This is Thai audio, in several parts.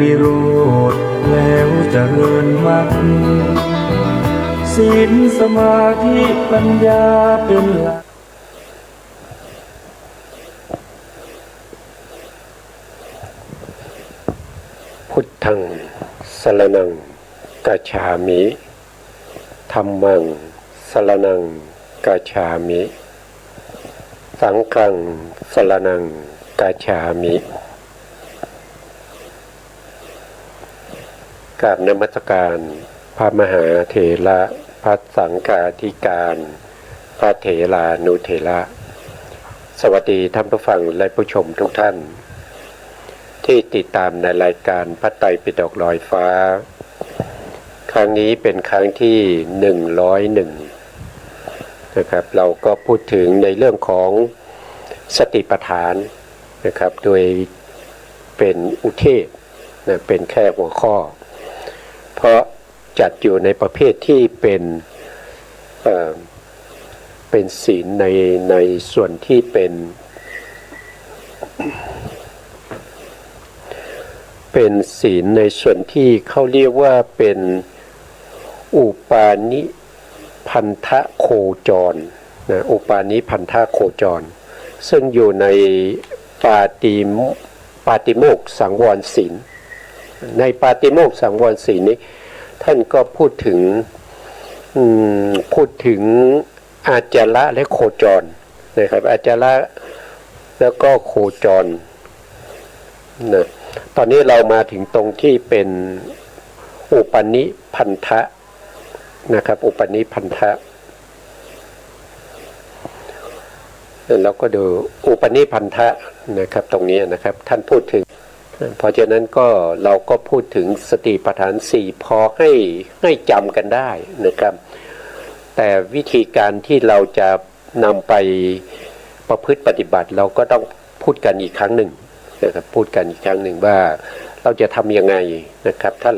วิโรธแล้วเจริญมรรคศีลสมาธิปัญญาเป็นหลักพุทธังสรณังกัจฉามิธัมมังสรณังกัจฉามิสังฆังสรณังกัจฉามิกราบนมัสการพระมหาเถระพระสังฆาธิการพระเถรานุเถระสวัสดีท่านผู้ฟังและผู้ชมทุกท่านที่ติดตามในรายการพระไตรปิฎกลอยฟ้าครั้งนี้เป็นครั้งที่101นะครับเราก็พูดถึงในเรื่องของสติปัฏฐานนะครับโดยเป็นอุเทศนะเป็นแค่หัวข้อเพราะจัดอยู่ในประเภทที่เป็นศีลในส่วนที่เป็นศีลในส่วนที่เขาเรียกว่าเป็นอุปาณิพันธะโคจรนะอุปาณิพันธะโคจรซึ่งอยู่ในปาติโมกข์สังวรศีลในปาติโมกข์สังวรศีลนี้ท่านก็พูดถึงอาจาระและโคจรนะครับอาจาระแล้วก็โคจรนะตอนนี้เรามาถึงตรงที่เป็นอุปนิพันธะนะครับอุปนิพันธะเราก็ดูอุปนิพันธะนะครับตรงนี้นะครับท่านพูดถึงเพราะฉะนั้นก็เราก็พูดถึงสติปัฏฐาน4พอให้จำกันได้นะครับแต่วิธีการที่เราจะนำไปประพฤติปฏิบัติเราก็ต้องพูดกันอีกครั้งหนึ่งนะครับพูดกันอีกครั้งหนึ่งว่าเราจะทำยังไงนะครับถ้า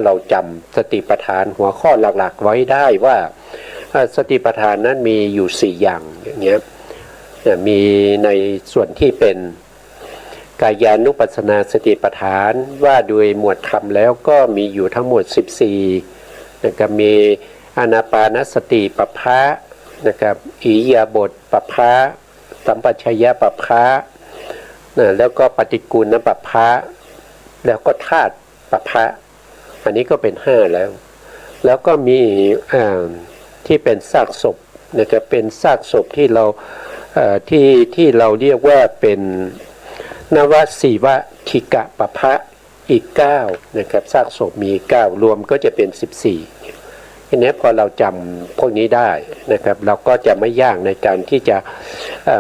เราจำสติปัฏฐานหัวข้อหลักๆไว้ได้ว่าสติปัฏฐานนั้นมีอยู่4อย่างอย่างเงี้ยมีในส่วนที่เป็นกายานุปัสสนาสติปัฏฐานว่าโดยหมวดธรรมแล้วก็มีอยู่ทั้งหมด14นะครับมีอานาปานสติปัปพะนะครับอิริยาบถปัปพะสัมปชัญญะปัปพะแล้วก็ปฏิกูลปัปพะแล้วก็ธาตุปัปพะอันนี้ก็เป็น5แล้วก็มีที่เป็นซากศพนะครับเป็นซากศพที่เราที่เราเรียกว่าเป็นนวสีวะทิกะปัปพะอีก9นะครับซากศพมี9รวมก็จะเป็น14ทีนี้พอเราจำพวกนี้ได้นะครับเราก็จะไม่ยากในการที่จะ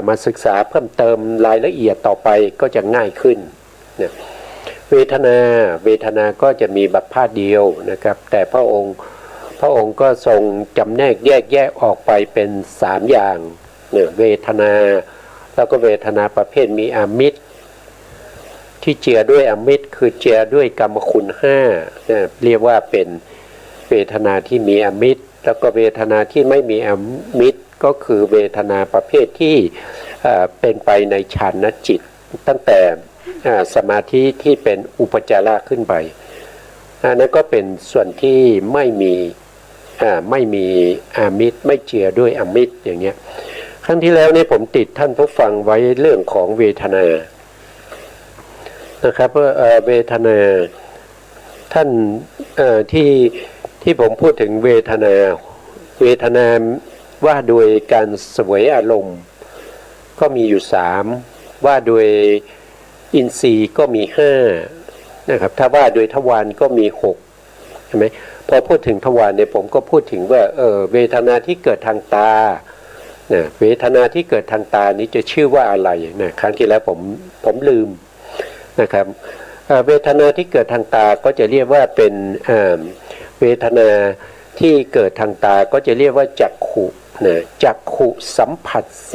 มาศึกษาเพิ่มเติมรายละเอียดต่อไปก็จะง่ายขึ้นนะเวทนาก็จะมีบัพพาเดียวนะครับแต่พระองค์ก็ทรงจำแนกแยกออกไปเป็น3อย่างเนี่ยเวทนาแล้วก็เวทนาประเภทมีอามิตรที่เจือด้วยอมิตรคือเจือด้วยกรรมคุณ5เนี่ยเรียกว่าเป็นเวทนาที่มีอมิตรแล้วก็เวทนาที่ไม่มีอมิตรก็คือเวทนาประเภทที่เป็นไปในฌานจิตตั้งแต่สมาธิที่เป็นอุปจาระขึ้นไปนั่นก็เป็นส่วนที่ไม่มีอามิตรไม่เจือด้วยอมิตรอย่างเงี้ยครั้งที่แล้วนี่ผมติดท่านผู้ฟังไว้เรื่องของเวทนานะครับว่าเวทนาท่านที่ผมพูดถึงเวทนาว่าโดยการเสวยอารมณ์ก็มีอยู่3ว่าโดยอินทรีย์ก็มี5นะครับถ้าว่าโดยทวารก็มี6ใช่ไหมพอพูดถึงทวารเนี่ยผมก็พูดถึงว่าเวทนาที่เกิดทางตาเวทนาที่เกิดทางตานี้จะชื่อว่าอะไรนะครั้งที่แล้วผมลืมนะครับเวทนาที่เกิดทางตาก็จะเรียกว่าเป็นเวทนาที่เกิดทางตาก็จะเรียกว่าจักขุนะจักขุสัมผัสส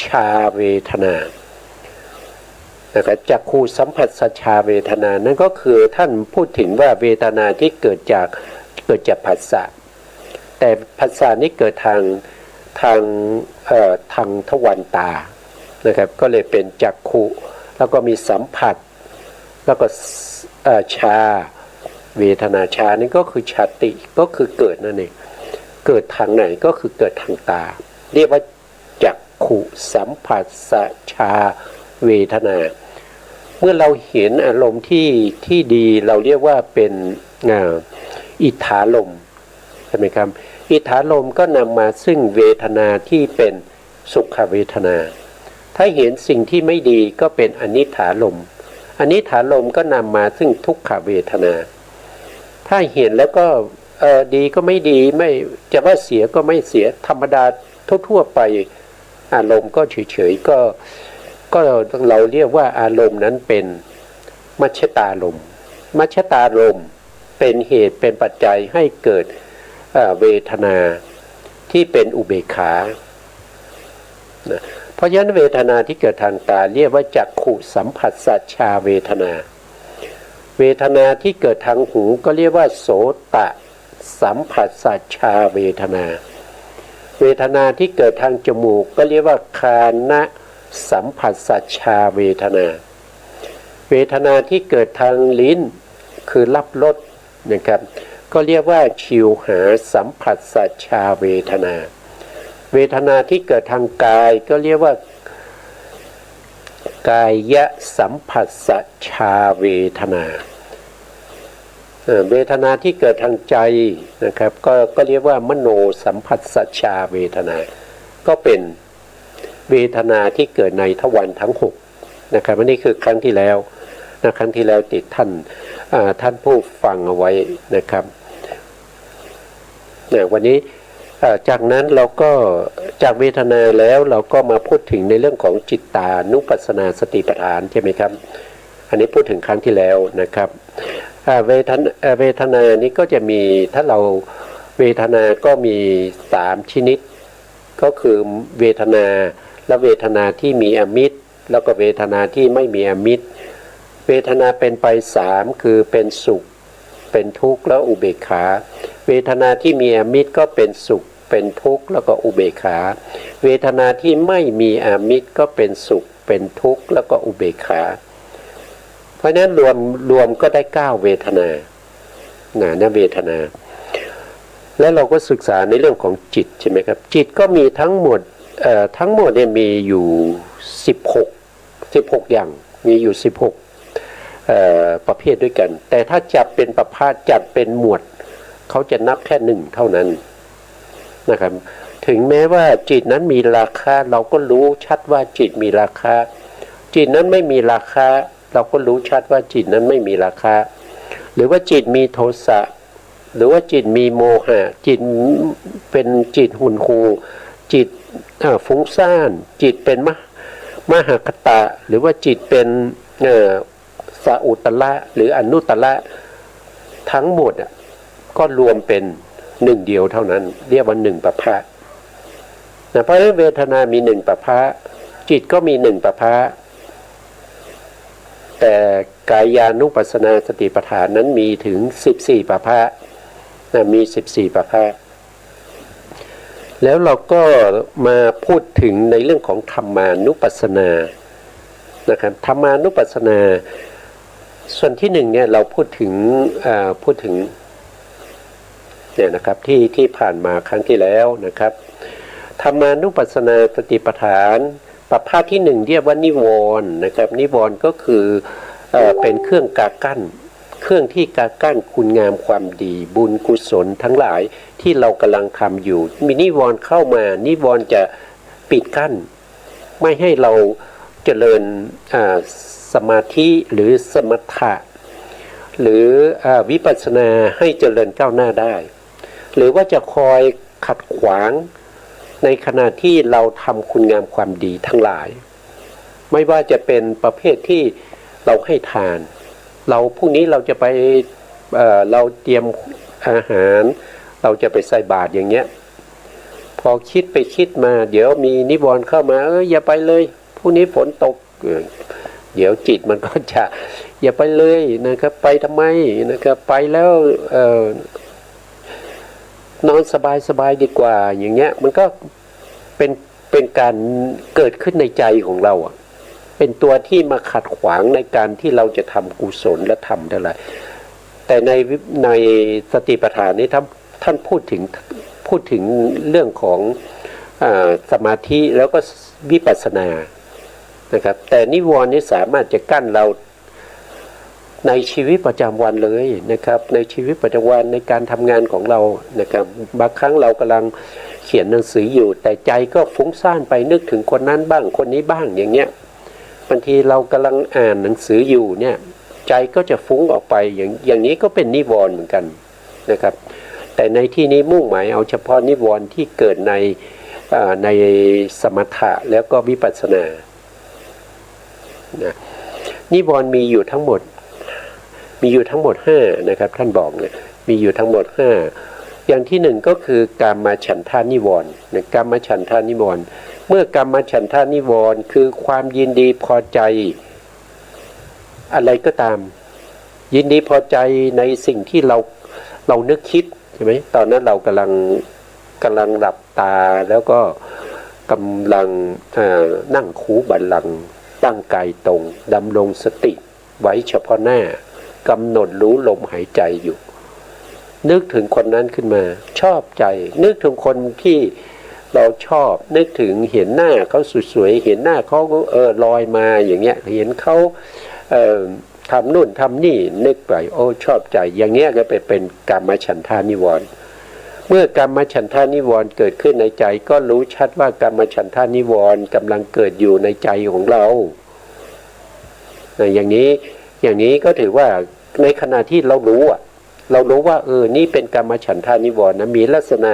ชาเวทนานะครับจักขุสัมผัสสชาเวทนานั่นก็คือท่านพูดถึงว่าเวทนาที่เกิดจากผัสสะแต่ผัสสะนี้เกิดทางทวารตานะครับก็เลยเป็นจักขุแล้วก็มีสัมผัส แล้วก็ชาเวทนาชานี่ก็คือชาติก็คือเกิดนั่นเองเกิดทางไหนก็คือเกิดทางตาเรียกว่าจักขุสัมผัสสชาเวทนาเมื่อเราเห็นอารมณ์ที่ดีเราเรียกว่าเป็นอิทธารมณ์ใช่ไหมครับอิทธารมณ์ก็นำมาซึ่งเวทนาที่เป็นสุขเวทนาถ้าเห็นสิ่งที่ไม่ดีก็เป็นอนิจฐารมณ์อนิจฐารมณ์ก็นำมาซึ่งทุกขเวทนาถ้าเห็นแล้วก็ดีก็ไม่ดีไม่จะว่าเสียก็ไม่เสียธรรมดาทั่วๆไปอารมณ์ก็เฉยๆก็เราเรียกว่าอารมณ์นั้นเป็นมัชฌตารมณ์มัชฌตารมณ์เป็นเหตุเป็นปัจจัยให้เกิดเวทนาที่เป็นอุเบกขานะเพราะฉะนั้นเวทนาที่เกิดทางตาเรียกว่าจักขุสัมผัสสัชชาเวทนาเวทนาที่เกิดทางหูก็เรียกว่าโสตสัมผัสสัชชาเวทนาเวทนาที่เกิดทางจมูกก็เรียกว่าคานะสัมผัสสัชชาเวทนาเวทนาที่เกิดทางลิ้นคือรับรสนะครับก็เรียกว่าชิวหาสัมผัสสัชชาเวทนาเวทนาที่เกิดทางกายก็เรียกว่ากายสัมผัสสัชชาเวทนาเวทนาที่เกิดทางใจนะครับก็เรียกว่ามโนสัมผัสสัชชาเวทนาก็เป็นเวทนาที่เกิดในทวารทั้ง6นะครับอันนี้คือครั้งที่แล้วนะครั้งที่แล้วติดท่านผู้ฟังเอาไว้นะครับวันนี้จากนั้นเราก็จากเวทนาแล้วเราก็มาพูดถึงในเรื่องของจิตตานุปัสสนาสติปัฏฐานใช่ไหมครับอันนี้พูดถึงครั้งที่แล้วนะครับเวทนานี้ก็จะมีถ้าเราเวทนาก็มี3ชนิดก็คือเวทนาและเวทนาที่มีอมิตรแล้วก็เวทนาที่ไม่มีอมิตรเวทนาเป็นไป3คือเป็นสุขเป็นทุกข์และอุเบกขาเวทนาที่มีอมิตรก็เป็นสุขเป็นทุกข์แล้วก็อุเบกขาเวทนาที่ไม่มีอมิตรก็เป็นสุขเป็นทุกข์แล้วก็อุเบกขาเพราะฉะนั้นรวมก็ได้9เวทนานะเวทนาแล้วเราก็ศึกษาในเรื่องของจิตใช่ไหมครับจิตก็มีทั้งหมดเนี่ยมีอยู่16อย่างมีอยู่16ประเภทด้วยกันแต่ถ้าจับเป็นประเภทจัดเป็นหมวดเขาจะนับแค่1เท่านั้นนะครับถึงแม้ว่าจิตนั้นมีราคาเราก็รู้ชัดว่าจิตมีราคาจิตนั้นไม่มีราคาเราก็รู้ชัดว่าจิตนั้นไม่มีราคาหรือว่าจิตมีโทสะหรือว่าจิตมีโมหะจิตเป็นจิตหุนคูจิตฟุ้งซ่านจิตเป็นมหคตะหรือว่าจิตเป็นสาอุตละหรืออนุตละทั้งหมดก็รวมเป็น1เดียวเท่านั้นเรียกว่า1ประภะเพราะฉะนั้นเวทนามี1ประภะจิตก็มี1ประภะแต่กายานุปัสสนาสติปัฏฐานนั้นมีถึง14ประภะมี14ประภะแล้วเราก็มาพูดถึงในเรื่องของธรรมานุปัสสนานะครับธรรมานุปัสสนาส่วนที่1เนี่ยเราพูดถึงเนี่ยนะครับที่ผ่านมาครั้งที่แล้วนะครับธรรมานุปัสสนาสติปัฏฐานประภาคที่1เรียกว่านิวรณ์นะครับนิวรณ์ก็คือเป็นเครื่องกักกั้นเครื่องที่กักกั้นคุณงามความดีบุญกุศลทั้งหลายที่เรากำลังทำอยู่มีนิวรณ์เข้ามานิวรณ์จะปิดกั้นไม่ให้เราเจริญสมาธิหรือสมถะหรือวิปัสสนาให้เจริญก้าวหน้าได้หรือว่าจะคอยขัดขวางในขณะที่เราทำคุณงามความดีทั้งหลายไม่ว่าจะเป็นประเภทที่เราให้ทานเราพรุ่งนี้เราจะไปเราเตรียมอาหารเราจะไปใส่บาตรอย่างเงี้ยพอคิดไปคิดมาเดี๋ยวมีนิวรณ์เข้ามาอย่าไปเลยพรุ่งนี้ฝนตกเดี๋ยวจิตมันก็จะอย่าไปเลยนะครับไปทำไมนะครับไปแล้วนอนสบายดีกว่าอย่างเงี้ยมันก็เป็นการเกิดขึ้นในใจของเราเป็น เป็นตัวที่มาขัดขวางในการที่เราจะทำกุศลและทำได้ไรแต่ในสติปัฏฐานนี้ท่านพูดถึงเรื่องของสมาธิแล้วก็วิปัสสนานะครับแต่นิวรณ์นี้สามารถจะกั้นเราในชีวิตประจำวันเลยนะครับในชีวิตประจำวันในการทำงานของเรานะครับบางครั้งเรากำลังเขียนหนังสืออยู่แต่ใจก็ฟุ้งซ่านไปนึกถึงคนนั้นบ้างคนนี้บ้างอย่างเงี้ยบางทีเรากำลังอ่านหนังสืออยู่เนี่ยใจก็จะฟุ้งออกไปอย่างนี้ก็เป็นนิวรณ์เหมือนกันนะครับแต่ในที่นี้มุ่งหมายเอาเฉพาะนิวรณ์ที่เกิดในสมถะแล้วก็วิปัสสนานะนิวรณ์มีอยู่ทั้งหมด5นะครับท่านบอกเนี่ยมีอยู่ทั้งหมด5อย่างที่1ก็คือกามฉันทานิวรณ์นะกามฉันทานิวรณ์เมื่อกามฉันทานิวรณ์คือความยินดีพอใจอะไรก็ตามยินดีพอใจในสิ่งที่เรานึกคิดใช่ไหมตอนนั้นเรากำลังหลับตาแล้วก็กำลังนั่งคูบัลลังก์ตั้งกายตรงดำรงสติไว้เฉพาะหน้ากำหนดรู้ลมหายใจอยู่นึกถึงคนนั้นขึ้นมาชอบใจนึกถึงคนที่เราชอบนึกถึงเห็นหน้าเขาสวยๆเห็นหน้าเขาลอยมาอย่างเงี้ยเห็นเขาทำนู่นทำนี่นึกไปโอ้ชอบใจอย่างเงี้ยก็เป็นกามฉันทานิวรณ์เมื่อกามฉันทานิวรณ์เกิดขึ้นในใจก็รู้ชัดว่ากามฉันทานิวรณ์กำลังเกิดอยู่ในใจของเราอย่างนี้ก็ถือว่าในขณะที่เรารู้ว่านี่เป็นกามฉันทานิวรณ์นะมีลักษณะ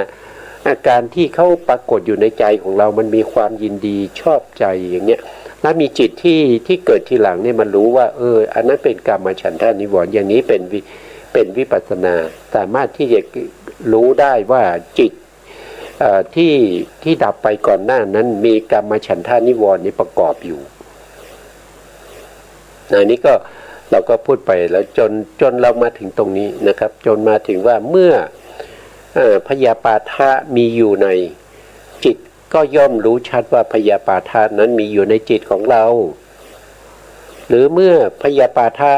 อาการที่เขาปรากฏอยู่ในใจของเรามันมีความยินดีชอบใจอย่างเงี้ยแล้วมีจิตที่เกิดทีหลังเนี่ยมันรู้ว่าอันนั้นเป็นกามฉันทานิวรณ์อย่างนี้เป็นวิปัสสนาสามารถที่จะรู้ได้ว่าจิตที่ดับไปก่อนหน้านั้นมีกามฉันทานิวรณ์นี้ประกอบอยู่อันนี้ก็เราก็พูดไปแล้วจนเรามาถึงตรงนี้นะครับจนมาถึงว่าเมื่อพยาปาทะมีอยู่ในจิตก็ย่อมรู้ชัดว่าพยาปาทะนั้นมีอยู่ในจิตของเราหรือเมื่อพยาปาทะ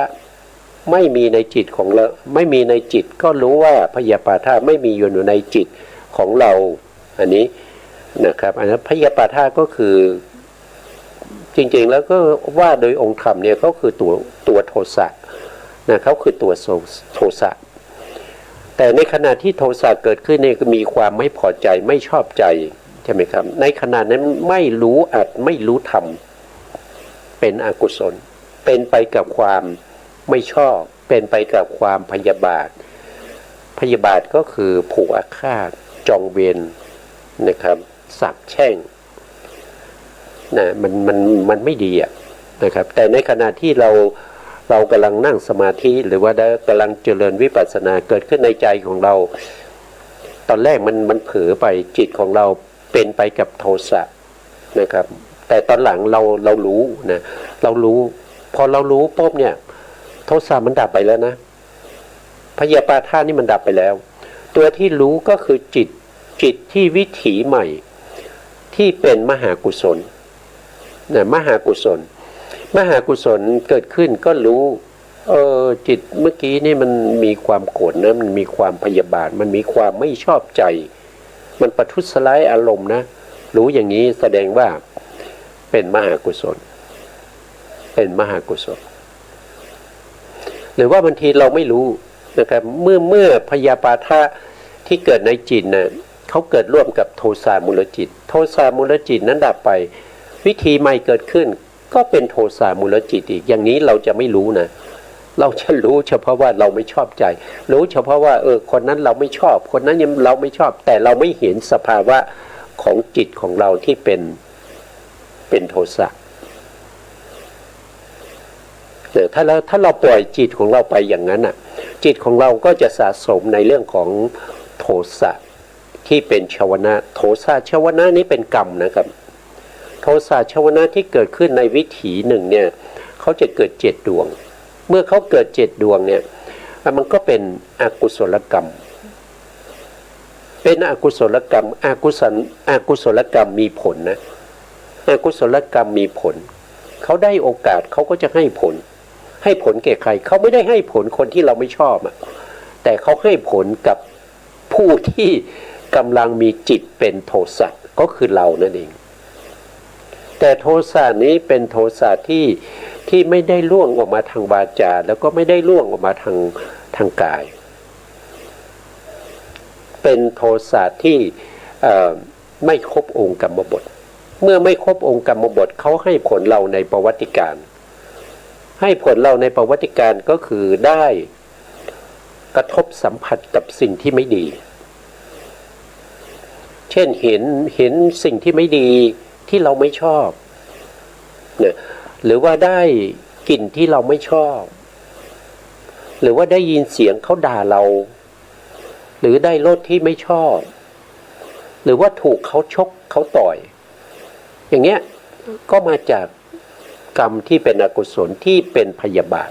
ไม่มีในจิตของเราไม่มีในจิตก็รู้ว่าพยาปาทะไม่มีอยู่ในจิตของเราอันนี้นะครับอันนั้นพยาปาทะก็คือจริงๆแล้วก็ว่าโดยองค์ธรรมเนี่ยเขาคือตัวโทสะนะเขาคือตัวโทสะแต่ในขณะที่โทสะเกิดขึ้นเนี่ยมีความไม่พอใจไม่ชอบใจใช่ไหมครับในขณะนั้นไม่รู้อัดไม่รู้ธรรมเป็นอกุศลเป็นไปกับความไม่ชอบเป็นไปกับความพยาบาทก็คือผูกอาฆาตจองเวรนะครับสาปแช่งนะมันไม่ดีนะครับแต่ในขณะที่เรากำลังนั่งสมาธิหรือว่ากำลังเจริญวิปัสสนาเกิดขึ้นในใจของเราตอนแรกมันเผลอไปจิตของเราเป็นไปกับโทสะนะครับแต่ตอนหลังเรารู้นะเรารู้พอเรารู้ปุ๊บเนี่ยโทสะมันดับไปแล้วนะพยาปาทะนี่มันดับไปแล้วตัวที่รู้ก็คือจิตที่วิถีใหม่ที่เป็นมหากุศลนะมหากุศลเกิดขึ้นก็รู้จิตเมื่อกี้นี่มันมีความโกรธนะมันมีความพยาบาทมันมีความไม่ชอบใจมันประทุษร้ายอารมณ์นะรู้อย่างนี้แสดงว่าเป็นมหากุศลหรือว่าบางทีเราไม่รู้นะครับเมื่อพยาปาทะที่เกิดในจิตนะเขาเกิดร่วมกับโทสะมูลจิตโทสะมูลจิตนั้นดับไปวิธีใหม่เกิดขึ้นก็เป็นโทสะมูลจิตอีกอย่างนี้เราจะไม่รู้นะเราจะรู้เฉพาะว่าเราไม่ชอบใจรู้เฉพาะว่าคนนั้นเราไม่ชอบคนนั้นเราไม่ชอบแต่เราไม่เห็นสภาวะของจิตของเราที่เป็นโทสะถ้าเราปล่อยจิตของเราไปอย่างนั้นจิตของเราก็จะสะสมในเรื่องของโทสะที่เป็นชวนะโทสะชวนะนี้เป็นกรรมนะครับโทสะชวนะที่เกิดขึ้นในวิถีหนึ่งเนี่ยเขาจะเกิด7 ดวงเมื่อเขาเกิด7 ดวงเนี่ยมันก็เป็นอกุศลกรรมเป็นอกุศลกรรมอกุศลกรรมมีผลนะอกุศลกรรมมีผล เขาได้โอกาสเขาก็จะให้ผลแก่ใครเขาไม่ได้ให้ผลคนที่เราไม่ชอบอ่ะแต่เขาให้ผลกับผู้ที่กำลังมีจิตเป็นโทสะก็คือเรานั่นเองแต่โทสะนี้เป็นโทสะที่ไม่ได้ล่วงออกมาทางวาจาแล้วก็ไม่ได้ล่วงออกมาทางกายเป็นโทสะที่ไม่ครบองค์กรรมบทเมื่อไม่ครบองค์กรรมบทเขาให้ผลเราในประวัติการให้ผลเราในประวัติการก็คือได้กระทบสัมผัสกับสิ่งที่ไม่ดีเช่นเห็นสิ่งที่ไม่ดีที่เราไม่ชอบเนี่ยหรือว่าได้กลิ่นที่เราไม่ชอบหรือว่าได้ยินเสียงเขาด่าเราหรือได้รสที่ไม่ชอบหรือว่าถูกเขาชกเขาต่อยอย่างเงี้ยก็มาจากกรรมที่เป็นอกุศลที่เป็นพยาบาท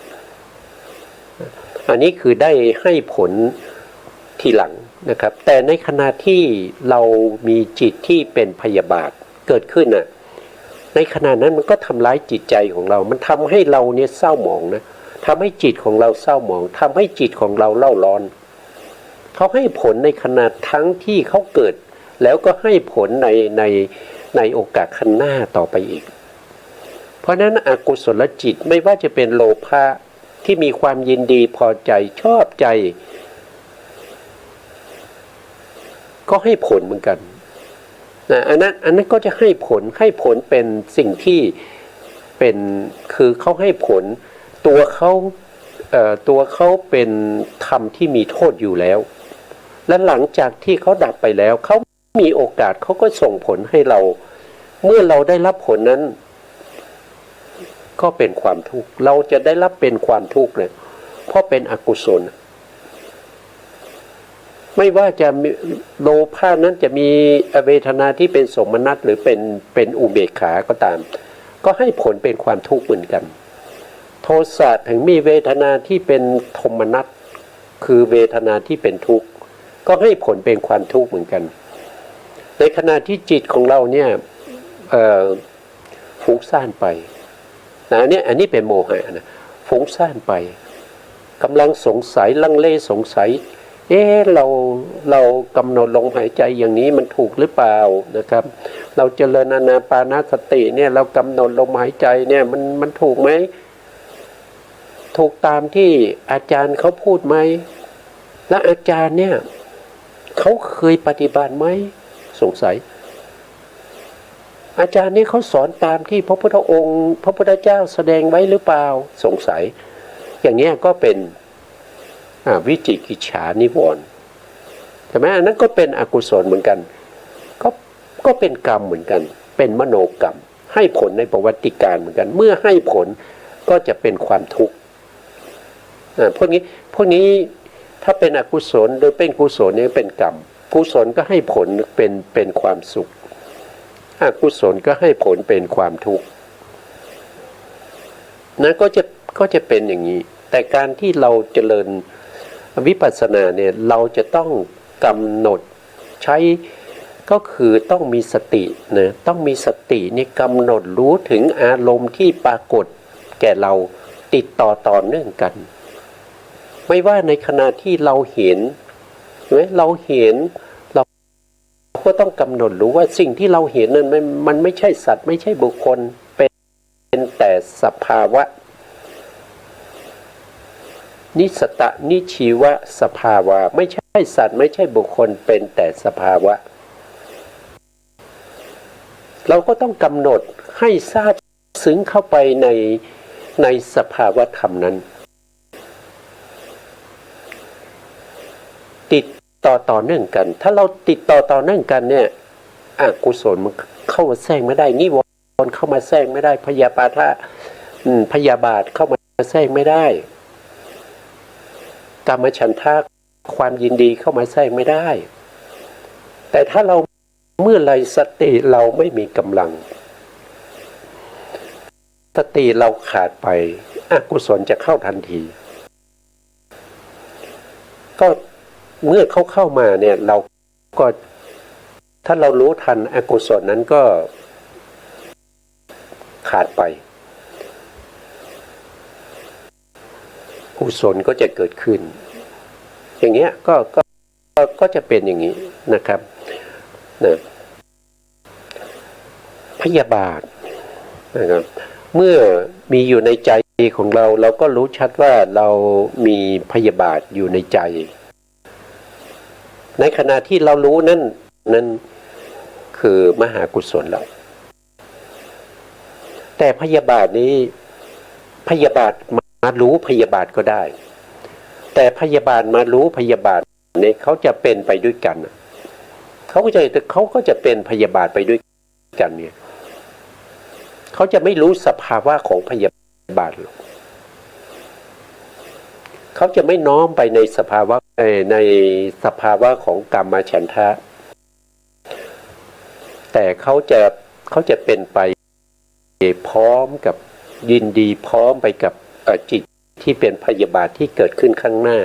อันนี้คือได้ให้ผลทีหลังนะครับแต่ในขณะที่เรามีจิตที่เป็นพยาบาทเกิดขึ้นน่ะในขณะนั้นมันก็ทำร้ายจิตใจของเรามันทำให้เราเนี่ยเศร้าหมองนะทำให้จิตของเราเศร้าหมองทำให้จิตของเราเล่าร้อนเขาให้ผลในขณะทั้งที่เขาเกิดแล้วก็ให้ผลในโอกาสข้างหน้าต่อไปอีกเพราะนั้นอกุศลจิตไม่ว่าจะเป็นโลภะที่มีความยินดีพอใจชอบใจก็ให้ผลเหมือนกันนะอันนั้นก็จะให้ผลเป็นสิ่งที่เป็นคือเขาให้ผลตัวเขาเป็นธรรมที่มีโทษอยู่แล้วและหลังจากที่เขาดับไปแล้วเขามีโอกาสเขาก็ส่งผลให้เราเมื่อเราได้รับผลนั้นก็เป็นความทุกข์เราจะได้รับเป็นความทุกข์เลยเพราะเป็นอกุศลไม่ว่าจะโลภะนั้นจะมีเวทนาที่เป็นสมนัตหรือเป็นอุเบกขาก็ตามก็ให้ผลเป็นความทุกข์เหมือนกันโทสะถึงมีเวทนาที่เป็นโทมนัสคือเวทนาที่เป็นทุกข์ก็ให้ผลเป็นความทุกข์เหมือนกันในขณะที่จิตของเราเนี่ยฟุ้งซ่านไปนะอันนี้เป็นโมหะนะฟุ้งซ่านไปกำลังสงสัยลังเลสงสัยเรากำหนดลมหายใจอย่างนี้มันถูกหรือเปล่านะครับเราเจริญอานาปานสติเนี่ยเรากำหนดลมหายใจเนี่ยมันถูกไหมถูกตามที่อาจารย์เขาพูดไหมและอาจารย์เนี่ยเขาเคยปฏิบัติไหมสงสัยอาจารย์นี่เขาสอนตามที่พระพุทธองค์พระพุทธเจ้าแสดงไว้หรือเปล่าสงสัยอย่างเงี้ยก็เป็นวิจิกิจฉานิวรณ์ใช่ไหมอันนั้นก็เป็นอกุศลเหมือนกันก็เป็นกรรมเหมือนกันเป็นมโนกรรมให้ผลในประวัติการเหมือนกันเมื่อให้ผลก็จะเป็นความทุกข์พวกนี้ถ้าเป็นอกุศลโดยเป็นกุศลนี่เป็นกรรมกุศลก็ให้ผลเป็นความสุขอกุศลก็ให้ผลเป็นความทุกข์นะก็จะเป็นอย่างนี้แต่การที่เราเจริญวิปัสสนาเนี่ยเราจะต้องกำหนดใช้ก็คือต้องมีสตินะต้องมีสตินี่กำหนดรู้ถึงอารมณ์ที่ปรากฏแก่เราติดต่อเนื่องกันไม่ว่าในขณะที่เราเห็นเราก็ต้องกำหนดรู้ว่าสิ่งที่เราเห็นนั้นมันไม่ใช่สัตว์ไม่ใช่บุคคลเป็นแต่สภาวะนิสตะนิชีวะสภาวะไม่ใช่สัตว์ไม่ใช่บุคคลเป็นแต่สภาวะเราก็ต้องกำหนดให้ทราบซึ้งเข้าไปในสภาวะธรรมนั้นติดต่อเนื่องกันถ้าเราติดต่อเนื่องกันเนี่ยอกุศลมันเข้ามาแทรกไม่ได้นิวรณ์เข้ามาแทรกไม่ได้พยาบาทเข้ามาแทรกไม่ได้กามฉันทะความยินดีเข้ามาแทรกไม่ได้แต่ถ้าเราเมื่อไรสติเราไม่มีกำลังสติเราขาดไปอกุศลจะเข้าทันทีก็เมื่อเขาเข้ามาเนี่ยเราก็ถ้าเรารู้ทันอกุศลนั้นก็ขาดไป กุศลก็จะเกิดขึ้นอย่างเงี้ยก็จะเป็นอย่างนี้นะครับนะพยาบาทนะครับเมื่อมีอยู่ในใจของเราเราก็รู้ชัดว่าเรามีพยาบาทอยู่ในใจในขณะที่เรารู้นั่นคือมหากุศลแล้วแต่พยาบาทนี้พยาบาทมารู้พยาบาทก็ได้แต่พยาบาทมารู้พยาบาทเนี่ยเขาจะเป็นไปด้วยกันเขาก็จะเป็นพยาบาทไปด้วยกันเนี่ยเขาจะไม่รู้สภาวะของพยาบาทหรอกเขาจะไม่น้อมไปในสภาวะของกามฉันทะแต่เขาจะเป็นไปพร้อมกับยินดีพร้อมไปกับจิตที่เป็นพยาบาทที่เกิดขึ้นข้างหน้า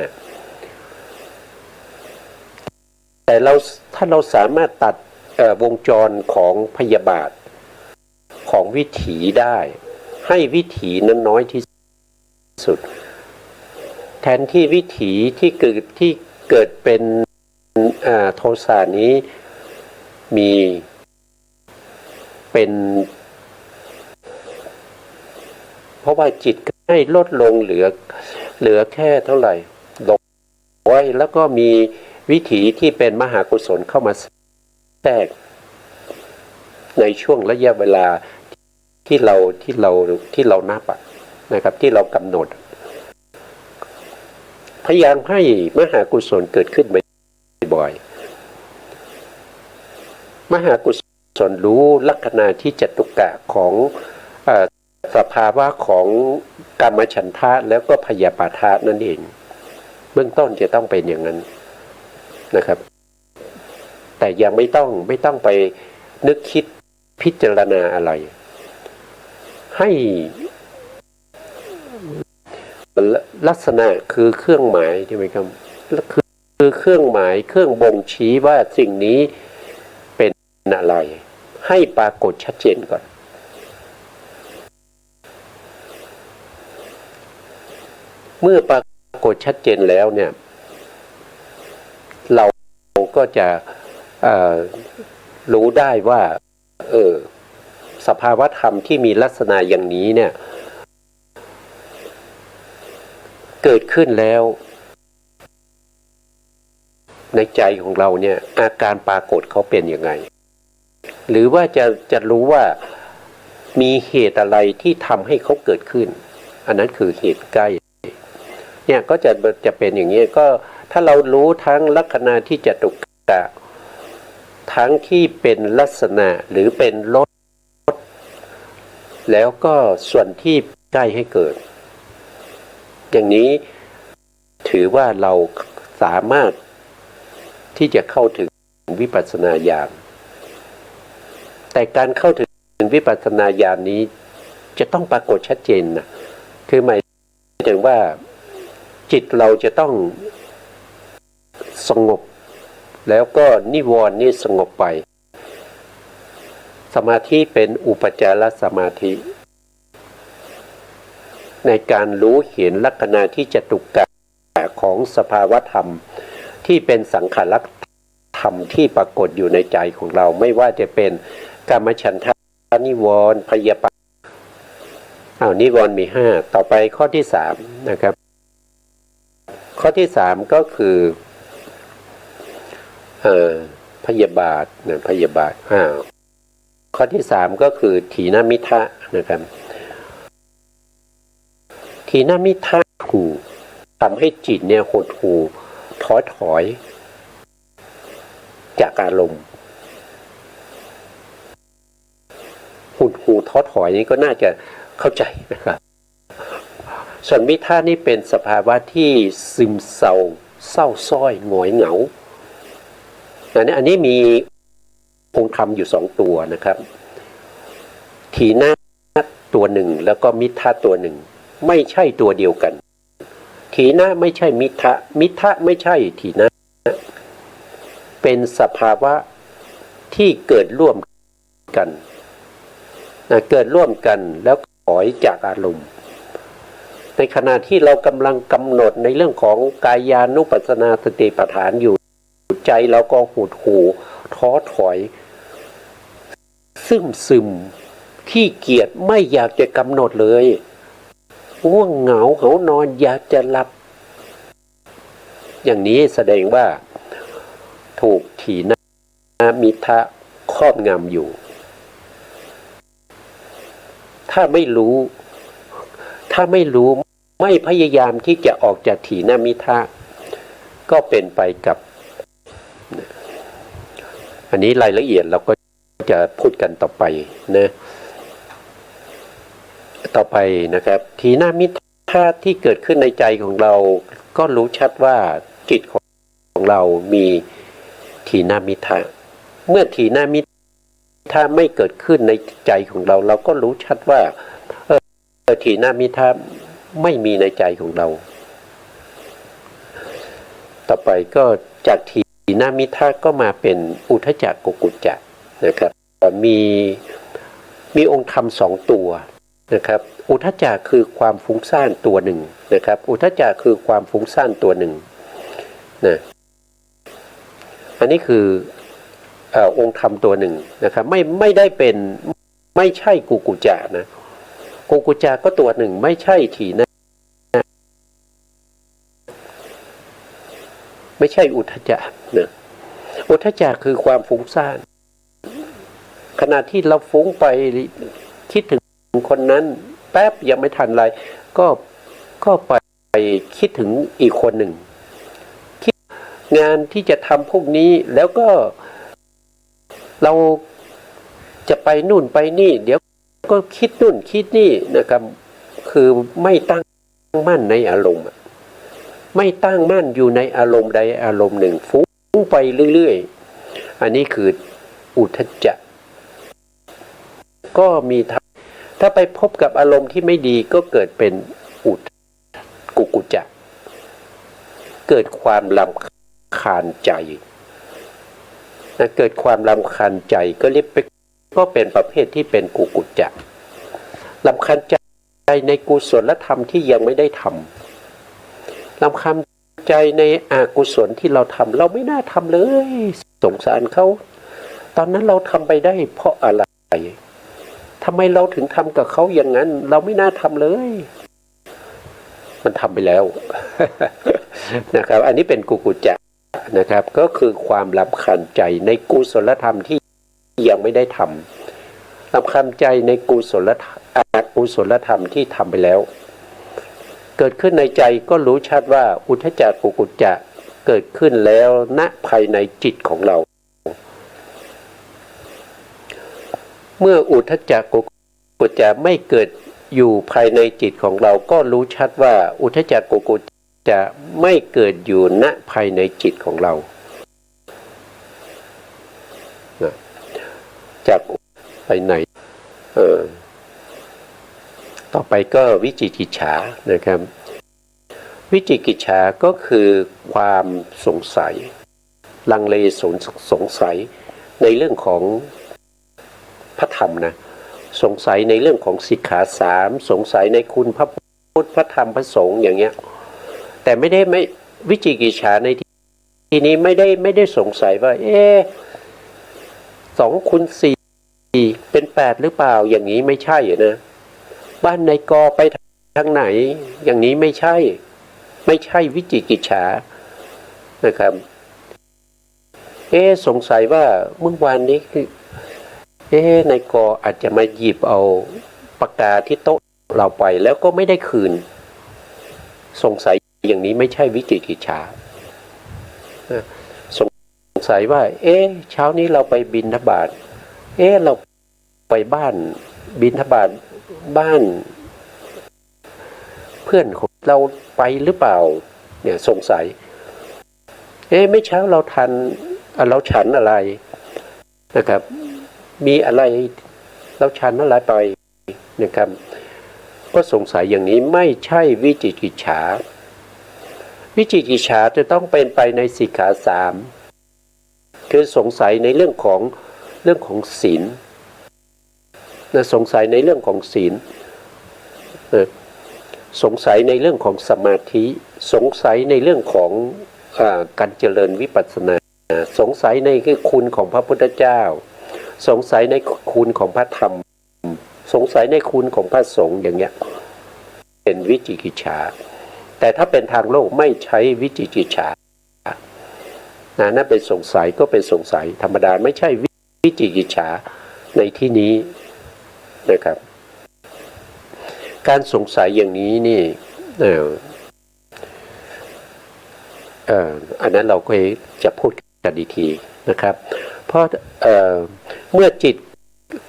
แต่ถ้าเราสามารถตัดวงจรของพยาบาทของวิถีได้ให้วิถีนั้นน้อยที่สุดแทนที่วิถีที่เกิดเป็นโทสะนี้มีเป็นเพราะว่าจิตให้ลดลงเหลือแค่เท่าไหร่ลงไว้แล้วก็มีวิถีที่เป็นมหากุศลเข้ามาแทรกในช่วงระยะเวลาที่เรานับนะครับที่เรากำหนดพยายามให้มหากุศลเกิดขึ้นบ่อยๆมหากุศลรู้ลักษณะที่จตุกะของสภาวะของกามฉันทะแล้วก็พยาบาทะนั่นเองเบื้องต้นจะต้องเป็นอย่างนั้นนะครับแต่ยังไม่ต้องไปนึกคิดพิจารณาอะไรให้ลักษณะคือเครื่องหมายใช่ไหมครับคือเครื่องหมายเครื่องบ่งชี้ว่าสิ่งนี้เป็นอะไรให้ปรากฏชัดเจนก่อนเมื่อปรากฏชัดเจนแล้วเนี่ยเราก็จะรู้ได้ว่าสภาวธรรมที่มีลักษณะอย่างนี้เนี่ยเกิดขึ้นแล้วในใจของเราเนี่ยอาการปรากฏเขาเป็นยังไงหรือว่าจะรู้ว่ามีเหตุอะไรที่ทำให้เขาเกิดขึ้นอันนั้นคือเหตุใกล้เนี่ยก็จะเป็นอย่างนี้ก็ถ้าเรารู้ทั้งลักษณะที่จตุกะทั้งที่เป็นลักษณะหรือเป็นลดแล้วก็ส่วนที่ใกล้ให้เกิดอย่างนี้ถือว่าเราสามารถที่จะเข้าถึงวิปัสสนาญาณแต่การเข้าถึงวิปัสสนาญาณนี้จะต้องปรากฏชัดเจนนะคือหมายถึงว่าจิตเราจะต้องสงบแล้วก็นิวรณ์นี่สงบไปสมาธิเป็นอุปจารสมาธิในการรู้เห็นลักษณะที่จตุกะของสภาวธรรมที่เป็นสังขารธรรมที่ปรากฏอยู่ในใจของเราไม่ว่าจะเป็นกามฉันทะนิวรณ์พยาบาทนิวรณ์มี5ต่อไปข้อที่3นะครับข้อที่3ก็คือพยาบาทนะพยาบาทข้อที่3ก็คือถีนมิทะนะครับถีนมิทะหูทำให้จิตเนี่ยหดหู่ท้อถอยจากอารมณ์หดหู่ท้อถอยนี้ก็น่าจะเข้าใจนะครับส่วนมิทะนี่เป็นสภาวะที่ซึมเศร้าส้อยหงอยเหงาอันนี้มีองค์ธรรมอยู่2ตัวนะครับถีนะตัวหนึ่งแล้วก็มิทะตัวหนึ่งไม่ใช่ตัวเดียวกันถีนะไม่ใช่มิทะมิทะไม่ใช่ถีนะเป็นสภาวะที่เกิดร่วมกันเกิดร่วมกันแล้วถอยจากอารมณ์ ในขณะที่เรากำลังกำหนดในเรื่องของกายานุปัสสนาสติปัฏฐานอยู่ใจเราก็หดหู่ท้อถอยซึมขี้เกียจไม่อยากจะกำหนดเลยง่วงเหงาเหานอนอยากจะหลับอย่างนี้แสดงว่าถูกถีนมิทะครอบงำอยู่ถ้าไม่รู้ไม่พยายามที่จะออกจากถีนมิทะก็เป็นไปกับอันนี้รายละเอียดเราก็จะพูดกันต่อไปนะต่อไปนะครับถีนมิทะที่เกิดขึ้นในใจของเราก็รู้ชัดว่าจิตของเรามีถีนมิทะเมื่อถีนมิทะไม่เกิดขึ้นในใจของเราเราก็รู้ชัดว่าถีนมิทะไม่มีในใจของเราต่อไปก็จากถีนมิทะก็มาเป็นอุทธัจจะกุกุจจะนะครับมีองค์ธรรมสองตัวนะครับอุทธัจจะคือความฟุ้งซ่านตัวหนึ่งนะครับอุทธัจจะคือความฟุ้งซ่านตัวหนึ่งนะอันนี้คือองค์ธรรมตัวหนึ่งนะครับไม่ได้เป็นไม่ใช่กุกุจจะนะกุกุจจะก็ตัวหนึ่งไม่ใช่ถีนะไม่ใช่อุทธัจจะนะอุทธัจจะคือความฟุ้งซ่านขณะที่เราฟุ้งไปคิดถึงคนนั้นแป๊บยังไม่ทันไรก็ไปคิดถึงอีกคนหนึ่งคิดงานที่จะทำพวกนี้แล้วก็เราจะไปนู่นไปนี่เดี๋ยวก็คิดนู่นคิดนี่นะครับคือไม่ตั้งมั่นในอารมณ์ไม่ตั้งมั่นอยู่ในอารมณ์ใดอารมณ์หนึ่งฟุ้งไปเรื่อยๆอันนี้คืออุทธัจจะก็มีถ้าไปพบกับอารมณ์ที่ไม่ดีก็เกิดเป็นกุกุจจะเกิดความรำคาญใจเกิดความรำคาญใจก็เป็นประเภทที่เป็นกุกุจจะรำคาญใจในกุศลธรรมที่ยังไม่ได้ทำรำคาญใจในอกุศลที่เราทำเราไม่น่าทำเลยสงสารเขาตอนนั้นเราทำไปได้เพราะอะไรทำไมเราถึงทำกับเขาอย่างนั้นเราไม่น่าทำเลยมันทำไปแล้ว นะครับอันนี้เป็นกุกุจจะนะครับก็คือความรำคาญใจในกุศลธรรมที่ยังไม่ได้ทำรำคาญใจในกุศลธรรมที่ทำไปแล้วเกิดขึ้นในใจก็รู้ชัดว่าอุทธัจจะกุกุจจะเกิดขึ้นแล้วณภายในจิตของเราเมื่ออุทธัจจะกุกุจจะไม่เกิดอยู่ภายในจิตของเราก็รู้ชัดว่าอุทธัจจะกุกุจจะไม่เกิดอยู่ณภายในจิตของเราจากไปไหนต่อไปก็วิจิกิจฉานะครับวิจิกิจฉาก็คือความสงสัยลังเลสงสัยในเรื่องของพระธรรมนะสงสัยในเรื่องของสิกขาสามสงสัยในคุณพระพุทธพระธรรมพระสงฆ์อย่างเงี้ยแต่ไม่วิจิกิจฉาในที่นี้ไม่ได้สงสัยว่า2 คูณ 4เป็น8หรือเปล่าอย่างนี้ไม่ใช่นะบ้านในกอไปทางไหนอย่างนี้ไม่ใช่วิจิกิจฉานะครับสงสัยว่าเมื่อวานนี้คือในกออาจจะมาหยิบเอาปากกาที่โต๊ะเราไปแล้วก็ไม่ได้คืนสงสัยอย่างนี้ไม่ใช่วิจิกิจฉาสงสัยว่าเช้านี้เราไปบิณฑบาตเราไปบ้านบิณฑบาตบ้านเพื่อนของเราไปหรือเปล่าเนี่ยสงสัยไม่เช้าเราฉันอะไรนะครับมีอะไรเราฉันอะไรไปนะครับก็สงสัยอย่างนี้ไม่ใช่วิจิกิจฉาวิจิกิจฉาจะต้องเป็นไปในสิกขาสามคือสงสัยในเรื่องของศีลสงสัยในเรื่องของศีล สงสัยในเรื่องของสมาธิสงสัยในเรื่องของการเจริญวิปัสสนาสงสัยในคุณของพระพุทธเจ้าสงสัยในคุณของพระธรรมสงสัยในคุณของพระสงฆ์อย่างเงี้ยเป็นวิจิกิจฉาแต่ถ้าเป็นทางโลกไม่ใช้วิจิกิจฉานั่นเป็นสงสัยก็เป็นสงสัยธรรมดาไม่ใช่วิจิกิจฉาในที่นี้นะครับการสงสัยอย่างนี้นี่อันนั้นเราก็จะพูดกันอีกทีนะครับเพราะเมื่อจิต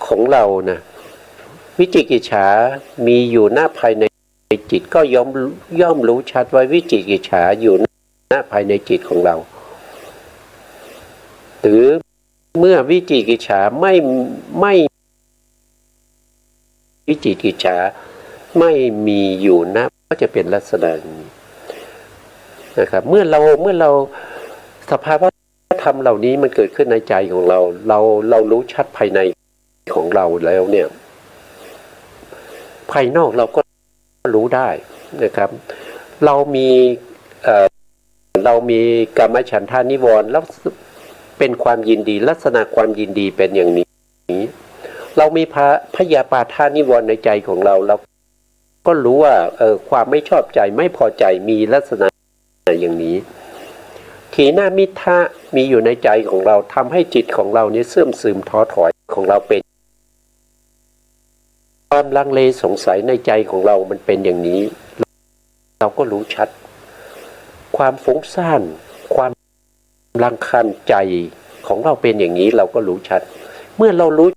ของเรานะวิจิกิจฉามีอยู่หน้าภายในจิตก็ย่อมรู้ชัดว่าวิจิกิจฉาอยู่หน้าภายในจิตของเราหรือเมื่อวิจิกิจฉาไม่วิจิกิจฉาไม่มีอยู่นะก็จะเป็นลักษณะนี้นะครับเมื่อเราสภาวะธรรมเหล่านี้มันเกิดขึ้นในใจของเรารู้ชัดภายในของเราแล้วเนี่ยภายนอกเราก็รู้ได้นะครับเรามีกามฉันทานิวรณ์แล้วเป็นความยินดีลักษณะความยินดีเป็นอย่างนี้เรามีพยาปาทานิวรณ์ในใจของเราก็รู้ว่าความไม่ชอบใจไม่พอใจมีลักษณะอย่างนี้ถีนามิทะมีอยู่ในใจของเราทำให้จิตของเรานี้เสื่อมซึมท้อถอยของเราเป็นความลังเลสงสัยในใจของเรามันเป็นอย่างนี้เราก็รู้ชัดความฟุ้งซ่านความรังคาญใจของเราเป็นอย่างนี้เราก็รู้ชัดเมื่อเรารู้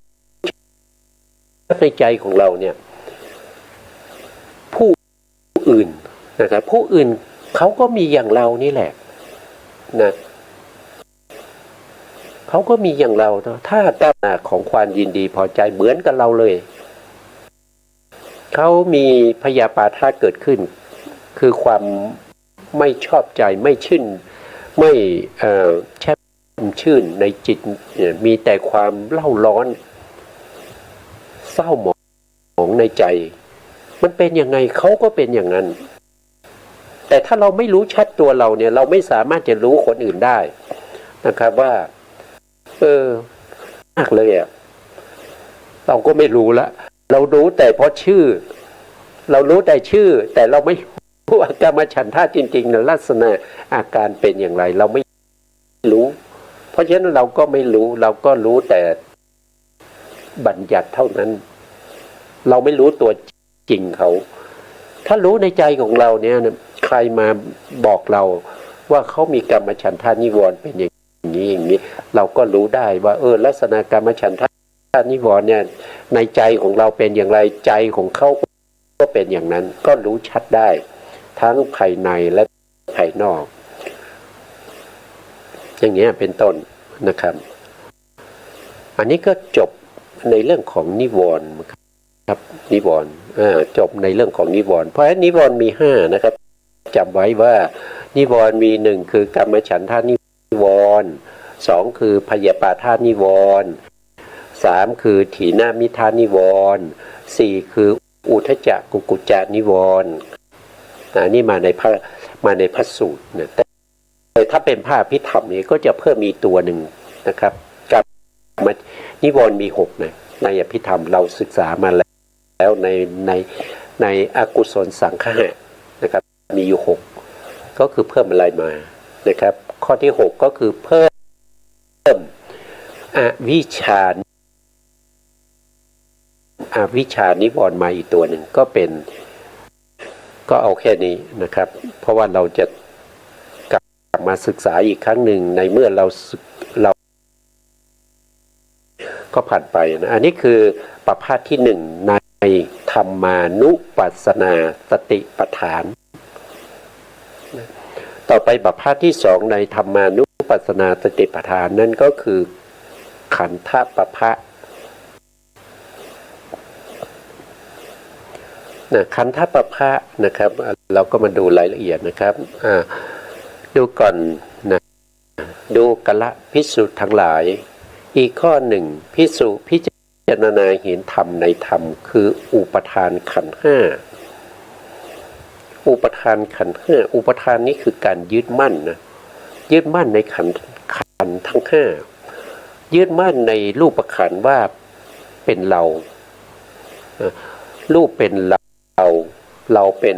ในใจของเราเนี่ยผู้อื่นนะครับผู้อื่นเขาก็มีอย่างเรานี่แหละนะเขาก็มีอย่างเราถ้าตามของความยินดีพอใจเหมือนกับเราเลยเขามีพยาปาทะเกิดขึ้นคือความไม่ชอบใจไม่ชื่นไม่แช่มชื่นในจิตมีแต่ความเล่าร้อนเศร้าหมองในใจมันเป็นยังไงเขาก็เป็นอย่างนั้นแต่ถ้าเราไม่รู้ชัดตัวเราเนี่ยเราไม่สามารถจะรู้คนอื่นได้นะครับว่ามากเลยอ่ะเราก็ไม่รู้ละเรารู้แต่เพราะชื่อเรารู้แต่ชื่อแต่เราไม่รู้ว่ากามฉันทะจริงๆนะลักษณะอาการเป็นอย่างไรเราไม่รู้เพราะฉะนั้นเราก็ไม่รู้เราก็รู้แต่บัญญัติเท่านั้นเราไม่รู้ตัวจริงเขาถ้ารู้ในใจของเราเนี่ยใครมาบอกเราว่าเขามีกามฉันทานิวรณ์เป็นอย่างนี้อย่างนี้เราก็รู้ได้ว่าลักษณะกามฉันทานิวรณ์เนี่ยในใจของเราเป็นอย่างไรใจของเขาก็เป็นอย่างนั้นก็รู้ชัดได้ทั้งภายในและภายนอกอย่างนี้เป็นต้นนะครับอันนี้ก็จบในเรื่องของนิวรณ์ครับนิวรณ์จบในเรื่องของนิวรณ์เพราะฉะนั้นนิวรณ์มี5นะครับจำไว้ว่านิวรณ์มี1คือกามฉันทานิวรณ์2คือพยาปาทานิวรณ์3คือถีนามิทานิวรณ์4คืออุทธัจจะกุกุจจานิวรณ์นี่มาในพระสูตรนะแต่ถ้าเป็นพระอภิธรรมนี้ก็จะเพิ่มมีตัวหนึ่งนะครับกับนิวรณ์มี6นะในอภิธรรมเราศึกษามาแล้วในอกุศลสังขะนะครับมีอยู่6ก็คือเพิ่มอะไรมานะครับข้อที่6ก็คือเพิ่มอวิชานิวรณ์มาอีกตัวหนึ่งก็เอาแค่นี้นะครับเพราะว่าเราจะกลับมาศึกษาอีกครั้งหนึ่งในเมื่อเราก็ผ่านไปนะอันนี้คือประภาสที่1ในธรรมานุปัสสนาสติปัฏฐานต่อไปประภาสที่2ในธรรมานุปัสสนาสติปัฏฐานนั่นก็คือขันธปภะขันธปภะนะครับเราก็มาดูรายละเอียดนะครับดูก่อนนะดูกัลละภิกษุทั้งหลายอีกข้อหนึ่งภิกษุพิจารณาเห็นธรรมในธรรมคืออุปทานขันธ์5 อุปทานขันธ์ห้าอุปทานนี้คือการยึดมั่นนะยึดมั่นในขันธ์ทั้งห้ายึดมั่นในรูปขันธ์ว่าเป็นเรารูปเป็นเราเราเป็น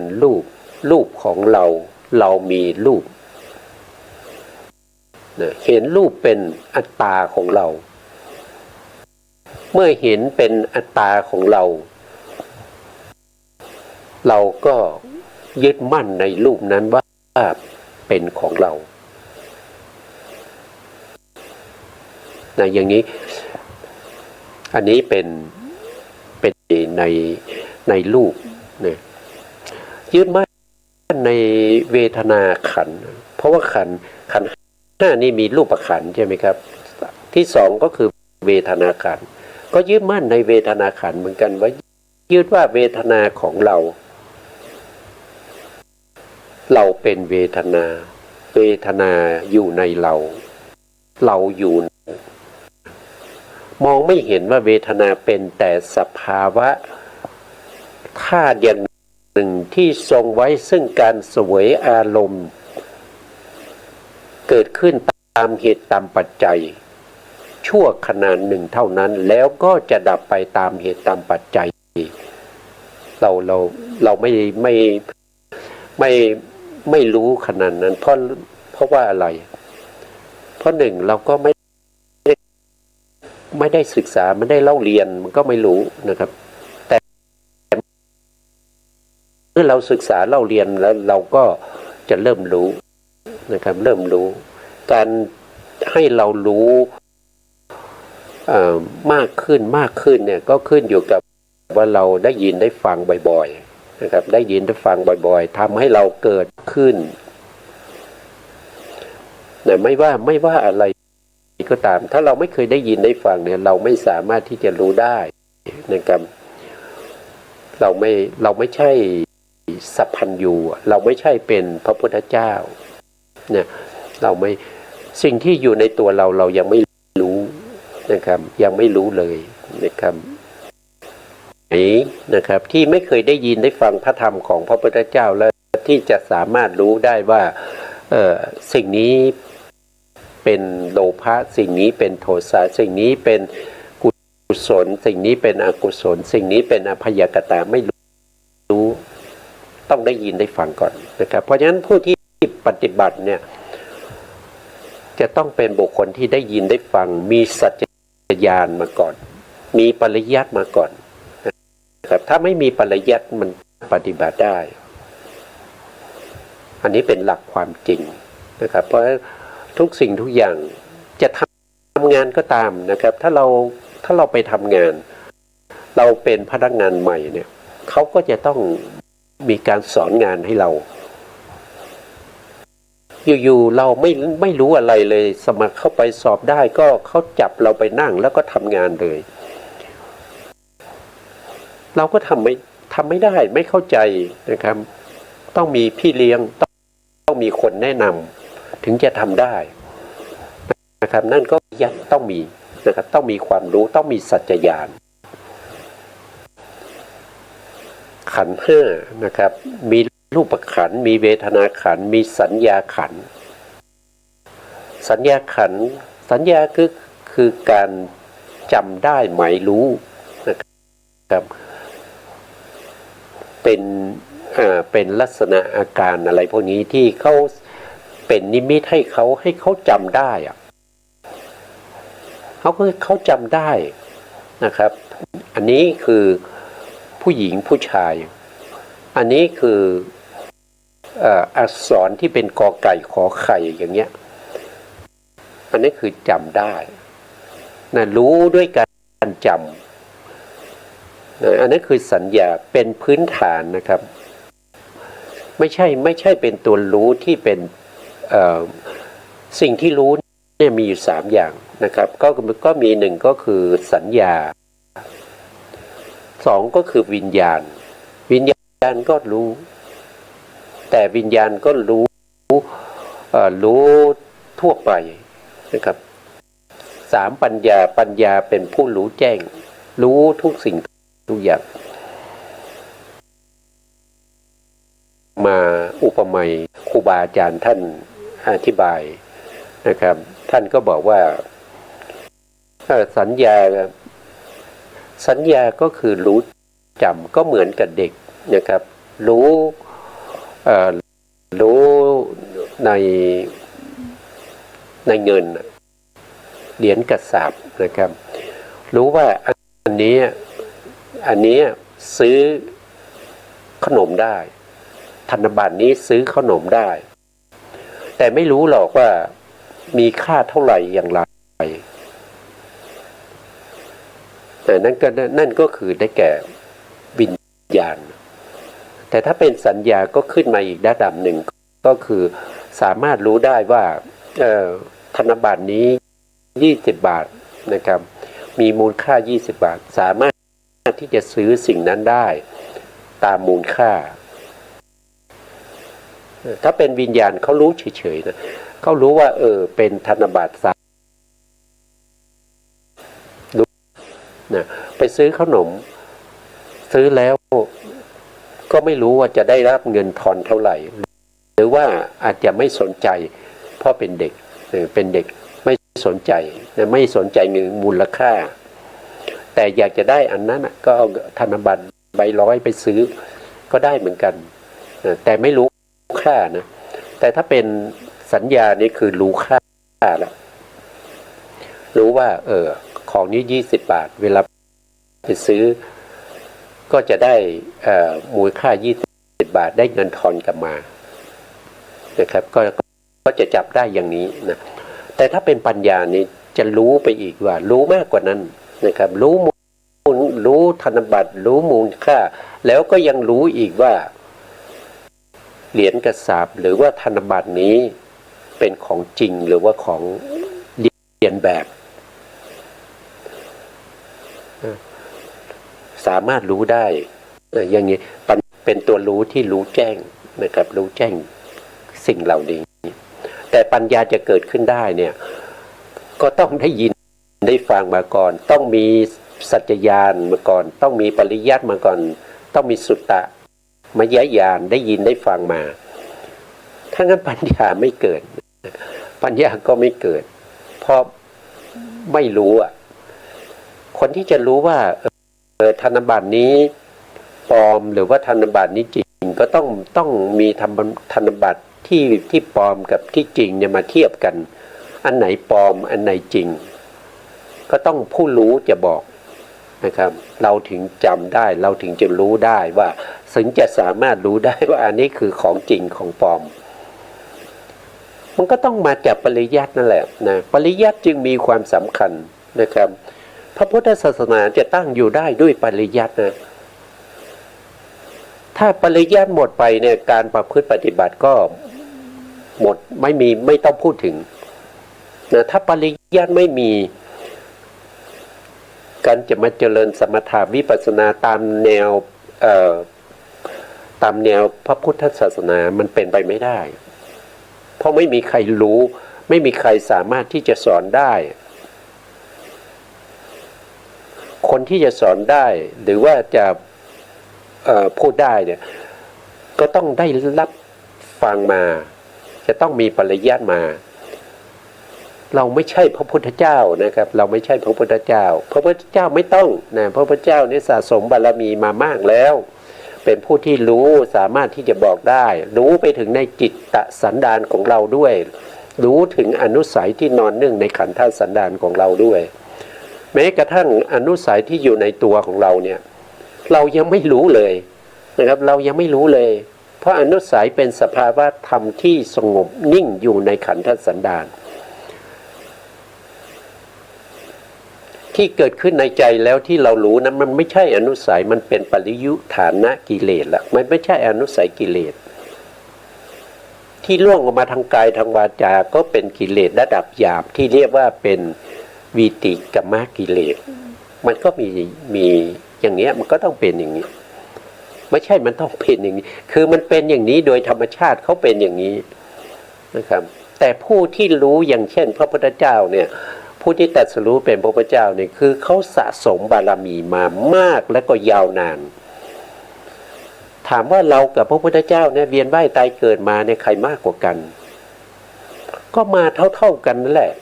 รูปของเราเรามีรูปเห็นรูปเป็นอัตตาของเราเมื่อเห็นเป็นอัตตาของเราเราก็ยึดมั่นในรูปนั้นว่าเป็นของเราอย่างนี้อันนี้เป็นในรูปเนี่ยยึดมั่นในเวทนาขันธ์เพราะว่าขันธ์ห้านี่มีรูปขันธ์ใช่ไหมครับที่สองก็คือเวทนาขันธ์ก็ยึดมั่นในเวทนาขันธ์เหมือนกันว่ายึดว่าเวทนาของเราเป็นเวทนาเวทนาอยู่ในเราอยู่มองไม่เห็นว่าเวทนาเป็นแต่สภาวะธาตุอย่างหนึ่งที่ทรงไว้ซึ่งการเสวยอารมณ์เกิดขึ้นตามเหตุตามปัจจัยชั่วขณะหนึ่งเท่านั้นแล้วก็จะดับไปตามเหตุตามปัจจัยเราไม่รู้ขนาดนั้นเพราะว่าอะไรเพราะหนึ่งเราก็ไม่ได้ศึกษาไม่ได้เล่าเรียนมันก็ไม่รู้นะครับแต่เมื่อเราศึกษาเล่าเรียนแล้วเราก็จะเริ่มรู้นะครับเริ่มรู้การให้เรารู้มากขึ้นเนี่ยก็ขึ้นอยู่กับว่าเราได้ยินได้ฟังบ่อยๆนะครับได้ยินได้ฟังบ่อยๆทำให้เราเกิดขึ้นแต่ไม่ว่าอะไรก็ตามถ้าเราไม่เคยได้ยินได้ฟังเนี่ยเราไม่สามารถที่จะรู้ได้นะครับเราไม่ใช่สัพพัญญูเราไม่ใช่เป็นพระพุทธเจ้าเนี่ยเราไม่สิ่งที่อยู่ในตัวเรายังไม่รู้นะครับยังไม่รู้เลยนะครับนะครับที่ไม่เคยได้ยินได้ฟังพระธรรมของพระพุทธเจ้าแล้วที่จะสามารถรู้ได้ว่าสิ่งนี้เป็นโลภะสิ่งนี้เป็นโทสะสิ่งนี้เป็นกุศลสิ่งนี้เป็นอกุศลสิ่งนี้เป็นอภยกตาไม่รู้ต้องได้ยินได้ฟังก่อนนะครับเพราะฉะนั้นผู้ที่ปฏิบัติเนี่ยจะต้องเป็นบุคคลที่ได้ยินได้ฟังมีสัจจญาณมาก่อนมีปริยัติมาก่อนนะครับถ้าไม่มีปริยัติมันปฏิบัติได้อันนี้เป็นหลักความจริงนะครับเพราะทุกสิ่งทุกอย่างจะทำงานก็ตามนะครับถ้าเราไปทำงานเราเป็นพนักงานใหม่เนี่ยเขาก็จะต้องมีการสอนงานให้เราอยู่ๆเราไม่รู้อะไรเลยสมัครเข้าไปสอบได้ก็เขาจับเราไปนั่งแล้วก็ทำงานเลยเราก็ทำไม่ได้ไม่เข้าใจนะครับต้องมีพี่เลี้ยงต้องมีคนแนะนำถึงจะทำได้นะครับนั่นก็ยังต้องมีนะครับต้องมีความรู้ต้องมีสัจจญาณขันธ์ห้านะครับมีรูปขันธ์มีเวทนาขันธ์มีสัญญาขันธ์สัญญาขันธ์สัญญาคือการจำได้หมายรู้นะครับเป็นลักษณะอาการอะไรพวกนี้ที่เขาเป็นนิมิตให้เขาจำได้อะเขาจำได้นะครับอันนี้คือผู้หญิงผู้ชายอันนี้คืออักษรที่เป็นกอไก่ขอไข่อย่างเงี้ยอันนี้คือจำได้นะรู้ด้วยการจำอันนั้นคือสัญญาเป็นพื้นฐานนะครับไม่ใช่เป็นตัวรู้ที่เป็นสิ่งที่รู้เนี่ยมีอยู่3อย่างนะครับก็มี1ก็คือสัญญา2ก็คือวิญญาณก็รู้แต่วิญญาณก็รู้ทั่วไปนะครับ3ปัญญาเป็นผู้รู้แจ้งรู้ทุกสิ่งทุกอย่างมา ปไมยครูบาอาจารย์ท่านอธิบายนะครับท่านก็บอกว่าสัญญาก็คือรู้จำก็เหมือนกับเด็กนะครับรู้ในเงินเหรียญกระสาบนะครับรู้ว่าอันนี้ซื้อขนมได้ธนบัตรนี้ซื้อขนมได้แต่ไม่รู้หรอกว่ามีค่าเท่าไหร่อย่างไรแต่นั่นก็คือได้แก่วิญญาณแต่ถ้าเป็นสัญญาก็ขึ้นมาอีกระดับหนึ่งก็คือสามารถรู้ได้ว่าธนบัตรนี้20 บาทนะครับมีมูลค่า20 บาทสามารถที่จะซื้อสิ่งนั้นได้ตามมูลค่าถ้าเป็นวิญญาณเขารู้เฉยๆนะเขารู้ว่าเป็นธนบัตรนะไปซื้อขนมซื้อแล้วก็ไม่รู้ว่าจะได้รับเงินทอนเท่าไหร่หรือว่าอาจจะไม่สนใจเพราะเป็นเด็กไม่สนใจไม่สนใจเงินมูลค่าแต่อยากจะได้อันนั้นก็เอาธนบัตรใบ100ไปซื้อก็ได้เหมือนกันแต่ไม่รู้ค่านะแต่ถ้าเป็นสัญญานี่คือรู้ค่าแล้วรู้ว่าของนี้20 บาทเวลาไปซื้อก็จะได้มูลค่า20 บาทได้เงินทอนกลับมานะครับก็จะจับได้อย่างนี้นะแต่ถ้าเป็นปัญญานี่จะรู้ไปอีกว่ารู้มากกว่านั้นนะครับรู้ธนบัตรรู้มูลค่าแล้วก็ยังรู้อีกว่าเหรียญกระสาบหรือว่าธนบัตรนี้เป็นของจริงหรือว่าของเลียนแบบสามารถรู้ได้อย่างนี้เป็นตัวรู้ที่รู้แจ้งนะครับรู้แจ้งสิ่งเหล่านี้แต่ปัญญาจะเกิดขึ้นได้เนี่ยก็ต้องได้ยินได้ฟังมาก่อนต้องมีสัจจญาณมาก่อนต้องมีปริยัติมาก่อนต้องมีสุตตะมยญาณได้ยินได้ฟังมาถ้างั้นปัญญาไม่เกิดปัญญาก็ไม่เกิดเพราะไม่รู้คนที่จะรู้ว่าธนบัตรนี้ปลอมหรือว่าธนบัตรนี้จริงก็ต้องมีธนบัตรที่ปลอมกับที่จริงเนี่ยมาเทียบกันอันไหนปลอมอันไหนจริงก็ต้องผู้รู้จะบอกนะครับเราถึงจำได้เราถึงจะรู้ได้ว่าถึงจะสามารถรู้ได้ว่าอันนี้คือของจริงของปลอมมันก็ต้องมาจากปริยัตินั่นแหละนะปริยัติจึงมีความสำคัญนะครับพระพุทธศาสนาจะตั้งอยู่ได้ด้วยปริยัตินะถ้าปริยัติหมดไปเนี่ยการประพฤติปฏิบัติก็หมดไม่ต้องพูดถึงนะถ้าปริยัติไม่มีการจะมาเจริญสมถะวิปัสสนาตามแนวพระพุทธศาสนามันเป็นไปไม่ได้เพราะไม่มีใครรู้ไม่มีใครสามารถที่จะสอนได้คนที่จะสอนได้หรือว่าจะพูดได้เนี่ยก็ต้องได้รับฟังมาจะต้องมีปริยัติมาเราไม่ใช่พระพุทธเจ้านะครับเราไม่ใช่พระพุทธเจ้าพระพุทธเจ้าไม่ต้องนะพระพุทธเจ้านี่สะสมบารมีมามากแล้วเป็นผู้ที่รู้สามารถที่จะบอกได้รู้ไปถึงในจิตตสันดานของเราด้วยรู้ถึงอนุสัยที่นอนเนื่องในขันธสันดานของเราด้วยแม้กระทั่งอนุสัยที่อยู่ในตัวของเราเนี่ยเรายังไม่รู้เลยนะครับเรายังไม่รู้เลยเพราะอนุสัยเป็นสภาวะธรรมที่สงบนิ่งอยู่ในขันธสันดานที่เกิดขึ้นในใจแล้วที่เรารู้นั้นมันไม่ใช่อนุสัยมันเป็นปริยุฐานะกิเลสละมันไม่ใช่อนุสัยกิเลสที่ล่วงออกมาทางกายทางวาจาก็เป็นกิเลสระดับหยาบที่เรียกว่าเป็นวีติกมกิเลสมันก็มีอย่างเนี้ยมันก็ต้องเป็นอย่างนี้ไม่ใช่มันต้องเป็นอย่างนี้คือมันเป็นอย่างนี้โดยธรรมชาติเขาเป็นอย่างนี้นะครับแต่ผู้ที่รู้อย่างเช่นพระพุทธเจ้าเนี่ยผู้ที่ตรัสรู้เป็นพระพุทธเจ้าเนี่ยคือเขาสะสมบารมีมามากและก็ยาวนาน ถามว่าเรากับพระพุทธเจ้าเนี่ยเวียนว่ายตายเกิดมาเนี่ยใครมากกว่ากันก็มาเท่ากันนั่นแหละ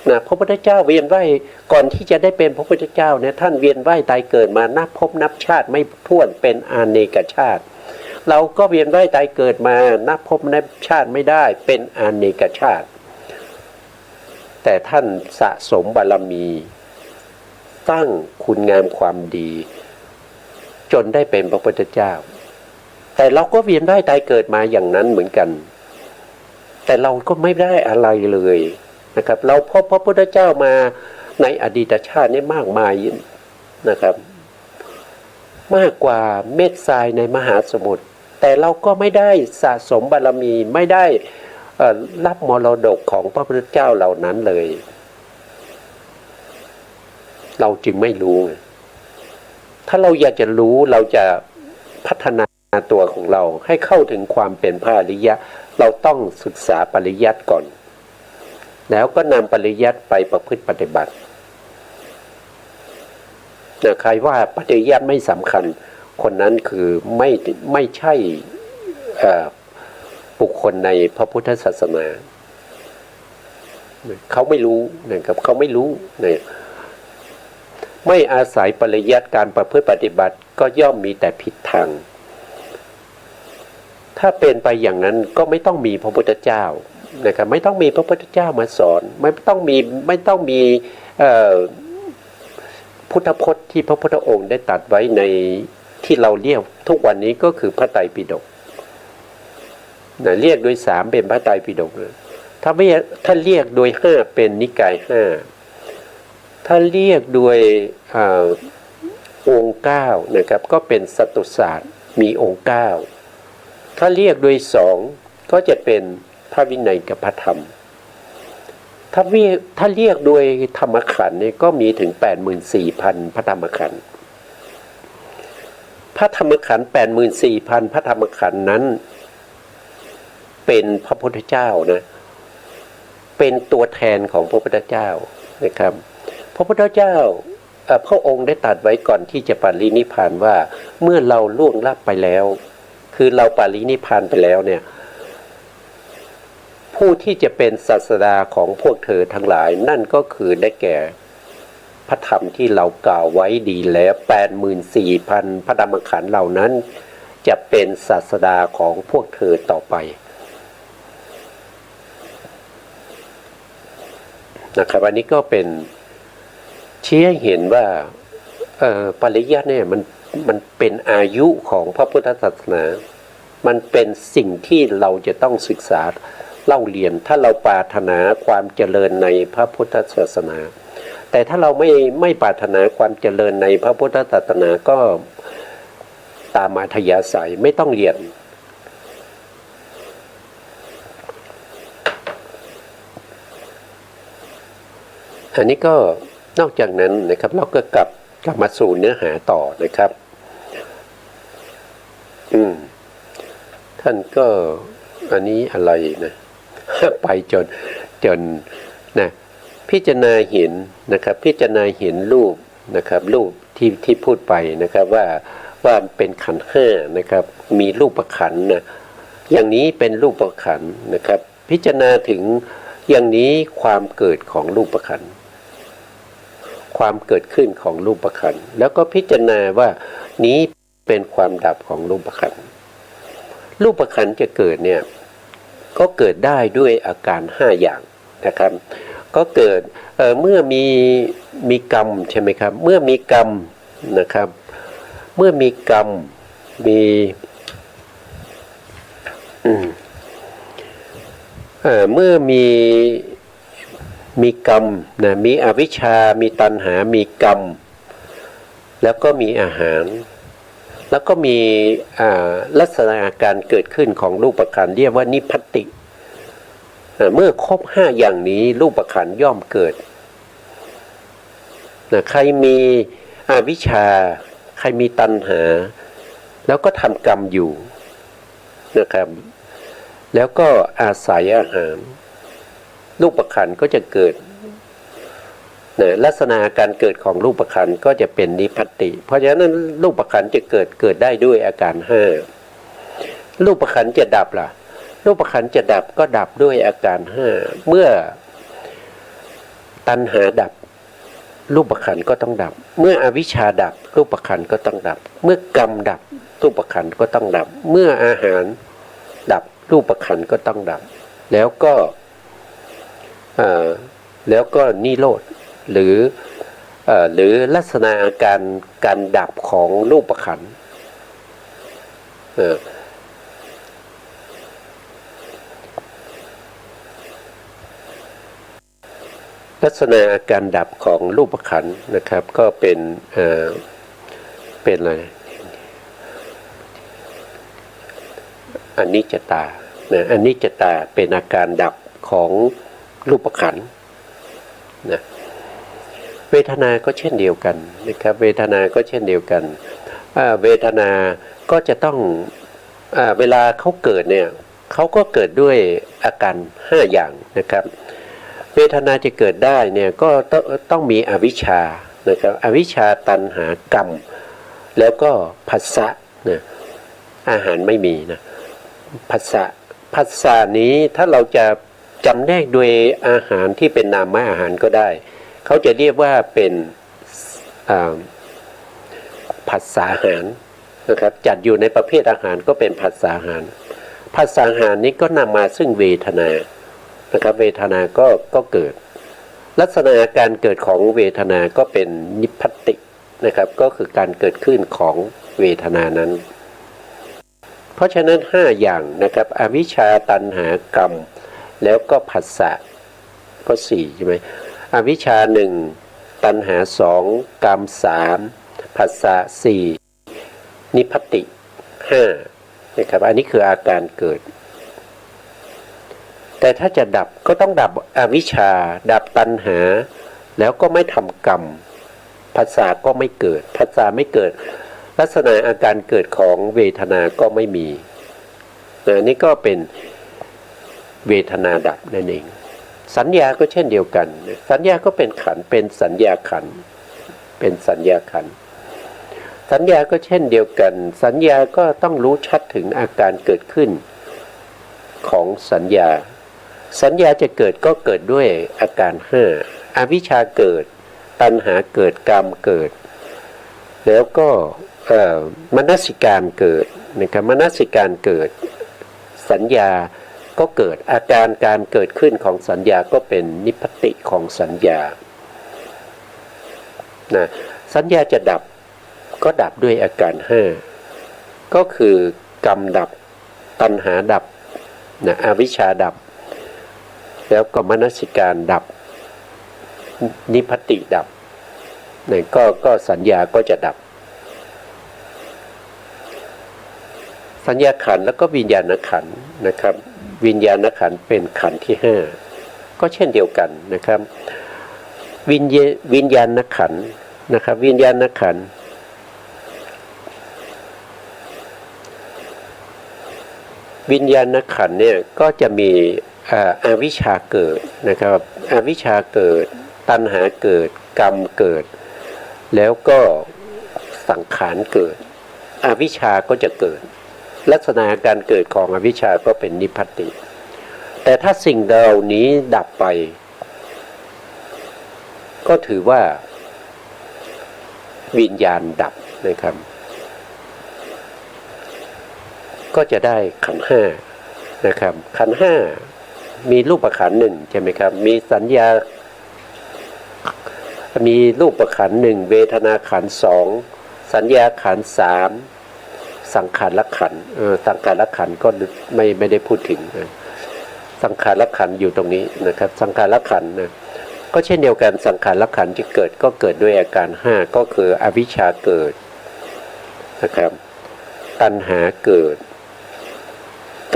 นะพระพุทธเจ้าเวียนว่ายก่อนที่จะได้เป็นพระพุทธเจ้าเนี่ยท่านเวียนว่ายตายเกิดมานับภพนับชาติไม่ถ้วนเป็นอาเนกชาติเราก็เวียนว่ายตายเกิดมานับภพนับชาติไม่ได้เป็นอาเนกชาติแต่ท่านสะสมบารมีตั้งคุณงามความดีจนได้เป็นพระพุทธเจ้าแต่เราก็เวียนว่ายตายเกิดมาอย่างนั้นเหมือนกันแต่เราก็ไม่ได้อะไรเลยนะครับเราพบพระพุทธเจ้ามาในอดีตชาตินี่มากมายนะครับมากกว่าเม็ดทรายในมหาสมุทรแต่เราก็ไม่ได้สะสมบารมีไม่ได้รับมรดกของพระพุทธเจ้าเหล่านั้นเลยเราจึงไม่รู้ถ้าเราอยากจะรู้เราจะพัฒนาตัวของเราให้เข้าถึงความเป็นพระอริยะเราต้องศึกษาปริยัติก่อนแล้วก็นำปริยัติไปประพฤติปฏิบัติใครว่าปริยัติไม่สำคัญคนนั้นคือไม่ใช่บุคคลในพระพุทธศาสนาเขาไม่รู้นะครับเขาไม่รู้เนี่ยไม่อาศัยปริยัติการประพฤติปฏิบัติก็ย่อมมีแต่ผิดทางถ้าเป็นไปอย่างนั้นก็ไม่ต้องมีพระพุทธเจ้านะครับไม่ต้องมีพระพุทธเจ้ามาสอนไม่ต้องมีพุทธพจน์ที่พระพุทธองค์ได้ตรัสไว้ในที่เราเรียกทุกวันนี้ก็คือพระไตรปิฎกเรียกโดย3เป็นพระไตรปิฎกถ้าเรียกโดย5เป็นนิกาย5ถ้าเรียกโดยองค์9นะครับก็เป็นสัตตุศาสตร์มีองค์9ถ้าเรียกโดย2ก็จะเป็นพระวินัยกับพระธรรมถ้าเรียกโดยธรรมขันธ์เนี่ยก็มีถึง 84,000 พระธรรมขันธ์พระธรรมขันธ์ 84,000 พระธรรมขันธ์นั้นเป็นพระพุทธเจ้านะเป็นตัวแทนของพระพุทธเจ้านะครับพระพุทธเจ้าพระองค์ได้ตรัสไว้ก่อนที่จะปรินิพพานว่าเมื่อเราล่วงลับไปแล้วคือเราปรินิพพานไปแล้วเนี่ยผู้ที่จะเป็นศาสดาของพวกเธอทั้งหลายนั่นก็คือได้แก่พระธรรมที่เรากล่าวไว้ดีแล้ว 84,000 พระธรรมขันธ์เหล่านั้นจะเป็นศาสดาของพวกเธอต่อไปนะครับอันนี้ก็เป็นชี้ให้เห็นว่าปริยัติเนี่ยมันเป็นอายุของพระพุทธศาสนามันเป็นสิ่งที่เราจะต้องศึกษาเล่าเรียนถ้าเราปรารถนาความเจริญในพระพุทธศาสนาแต่ถ้าเราไม่ปรารถนาความเจริญในพระพุทธศาสนาก็ตามอัธยาศัยไม่ต้องเรียนอันนี้ก็นอกจากนั้นนะครับเราก็กลับมาสู่เนื้อหาต่อนะครับท่านก็อันนี้อะไรนะไปจนนะพิจารณาเห็นนะครับพิจารณาเห็นรูปนะครับรูปที่พูดไปนะครับว่าเป็นขันธ์5นะครับมีรูปขันธ์นะอย่างนี้เป็นรูปขันธ์นะครับพิจารณาถึงอย่างนี้ความเกิดของรูปขันธ์ความเกิดขึ้นของรูปขันธ์แล้วก็พิจารณาว่านี้เป็นความดับของรูปขันธ์รูปขันธ์จะเกิดเนี่ยก็เกิดได้ด้วยอาการ5อย่างนะครับก็เกิดเมื่อมีกรรมใช่ไหมครับเมื่อมีกรรมนะครับเมื่อมีกรรมเมื่อมีกรรมนะมีอวิชชามีตัณหามีกรรมแล้วก็มีอาหารแล้วก็มีลักษณะอาการเกิดขึ้นของรูปขันธ์เรียกว่านิพพติเมื่อครบ5อย่างนี้รูปขันธ์ย่อมเกิดใครมีอวิชชาใครมีตัณหาแล้วก็ทำกรรมอยู่นะครับแล้วก็อาศัยอาหารรูปขันธ์ก็จะเกิด นะลักษณะการเกิดของรูปขันธ์ก็จะเป็นนิพพัตติเพราะฉะนั้นรูปขันธ์จะเกิดได้ด้วยอาการห้ารูปขันธ์จะดับล่ะรูปขันธ์จะดับก็ดับด้วยอาการห้าเมื่อตัณหาดับรูปขันธ์ก็ต้องดับเมื่ออวิชชาดับรูปขันธ์ก็ต้องดับเมื่อกรรมดับรูปขันธ์ก็ต้องดับเมื่ออาหารดับรูปขันธ์ก็ต้องดับแล้วก็นิโรธหรือลักษณะการดับของรูปขันธ์ลักษณะการดับของรูปขันธ์นะครับก็เป็นอะไรอนิจจตานะอนิจจตาเป็นอาการดับของรูปขันธ์นะเวทนาก็เช่นเดียวกันนะครับเวทนาก็เช่นเดียวกันเวทนาก็จะต้องเวลาเขาเกิดเนี่ยเขาก็เกิดด้วยอาการ5อย่างนะครับเวทนาจะเกิดได้เนี่ยก็ต้องมีอวิชชานะครับอวิชชาตัณหากรรมแล้วก็ผัสสะนะอาหารไม่มีนะผัสสะนี้ถ้าเราจะจำแนกโดยอาหารที่เป็นนามอาหารก็ได้เขาจะเรียกว่าเป็นผัสสะอาหารนะครับจัดอยู่ในประเภทอาหารก็เป็นผัสสะอาหารผัสสะอาหารนี้ก็นำมาซึ่งเวทนานะครับเวทนาก็เกิดลักษณะการเกิดของเวทนาก็เป็นนิพพัตตินะครับก็คือการเกิดขึ้นของเวทนานั้นเพราะฉะนั้น5อย่างนะครับอวิชชาตัณหากรรมแล้วก็ผัสสะก็4ใช่ไหมอวิชชา1ตัณหา2กรรม3ผัสสะ4นิพพัตติ5นะครับอันนี้คืออาการเกิดแต่ถ้าจะดับก็ต้องดับอวิชชาดับตัณหาแล้วก็ไม่ทำกรรมผัสสะก็ไม่เกิดผัสสะไม่เกิดลักษณะอาการเกิดของเวทนาก็ไม่มีนี่ก็เป็นเวทนาดับนั่นเองสัญญาก็เช่นเดียวกันสัญญาก็เป็นขันธ์เป็นสัญญาขันธ์เป็นสัญญาขันธ์สัญญาก็เช่นเดียวกันสัญญาก็ต้องรู้ชัดถึงอาการเกิดขึ้นของสัญญาสัญญาจะเกิดก็เกิดด้วยอาการ5อวิชชาเกิดตัณหาเกิดกรรมเกิดแล้วก็มนสิการเกิดนะครับมนสิการเกิดสัญญาก็เกิดอาการเกิดขึ้นของสัญญาก็เป็นนิพพติของสัญญานะสัญญาจะดับก็ดับด้วยอาการ5ก็คือกรรมดับตัณหาดับนะอวิชชาดับแล้วก็มนสิการดับนิพพติดับเนี่ยก็สัญญาก็จะดับสัญญาขันธ์แล้วก็วิญญาณขันธ์นะครับวิญญาณขันธ์เป็นขันธ์ที่5ก็เช่นเดียวกันนะครับวิญญาณขันธ์นะครับวิญญาณขันธ์วิญญาณขันธ์เนี่ยก็จะมีอวิชชาเกิดนะครับอวิชชาเกิดตัณหาเกิดกรรมเกิดแล้วก็สังขารเกิดอวิชชาก็จะเกิดลักษณะการเกิดของอวิชชาก็เป็นนิพพัตติแต่ถ้าสิ่งเหล่านี้ดับไปก็ถือว่าวิญญาณดับนะครับก็จะได้ขันธ์5นะครับขันธ์5มีรูปขันธ์1ใช่ไหมครับมีสัญญามีรูปขันธ์1เวทนาขันธ์2สัญญาขันธ์3สังขารขันธ์สังขารขันธ์ก็ไม่ได้พูดถึงสังขารขันธ์อยู่ตรงนี้นะครับสังขารขันธ์นะก็เช่นเดียวกันสังขารขันธ์ที่เกิดก็เกิดด้วยอาการ5ก็คืออวิชชาเกิดนะครับตัณหาเกิด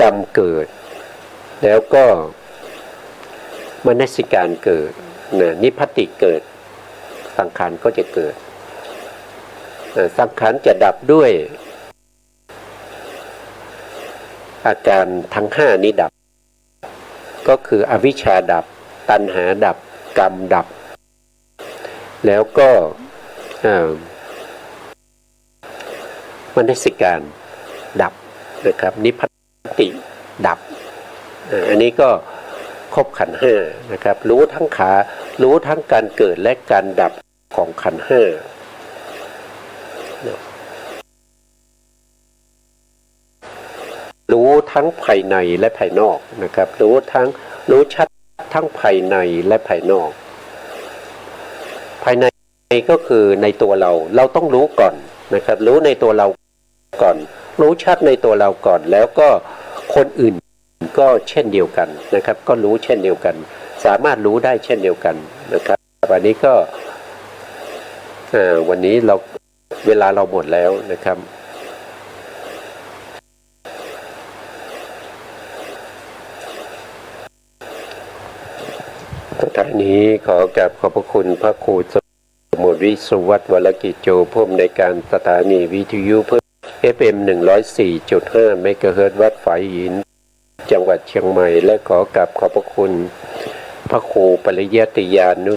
กรรมเกิดแล้วก็มนสิการเกิดนิพพติเกิดสังขารก็จะเกิดสังขารจะดับด้วยอาการทั้ง5นี้ดับก็คืออวิชชาดับตัณหาดับกรรมดับ แล้วก็มนสิการดับนะครับนิพพติดับอันนี้ก็ครบขันธ์ห้านะครับรู้ทั้งรู้ทั้งการเกิดและการดับของขันธ์ห้ารู้ทั้งภายในและภายนอกนะครับรู้ชัดทั้งภายในและภายนอกภายในก็คือในตัวเราต้องรู้ก่อนนะครับรู้ในตัวเราก่อนรู้ชัดในตัวเราก่อนแล้วก็คนอื่นก็เช่นเดียวกันนะครับก็รู้เช่นเดียวกันสามารถรู้ได้เช่นเดียวกันนะครับวันนี้ก็วันนี้เวลาเราหมดแล้วนะครับสุดท้ายนี้ขอกราบขอบพระคุณพระครูสมุทรวิสุวัฒน์วรกิจโจผู้อำนวยการสถานีวิทยุเพื่อ FM 104.5 เมกะเฮิรตซ์วัดฝายหินจังหวัดเชียงใหม่และขอกราบขอบพระคุณพระครูปริยัติยานุ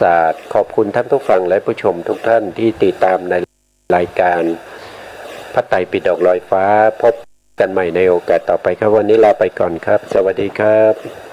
ศาสตร์ขอบคุณท่านผู้ฟังและผู้ชมทุกท่านที่ติดตามในรายการพระไตรปิฎกลอยฟ้าพบกันใหม่ในโอกาสต่อไปครับวันนี้ลาไปก่อนครับสวัสดีครับ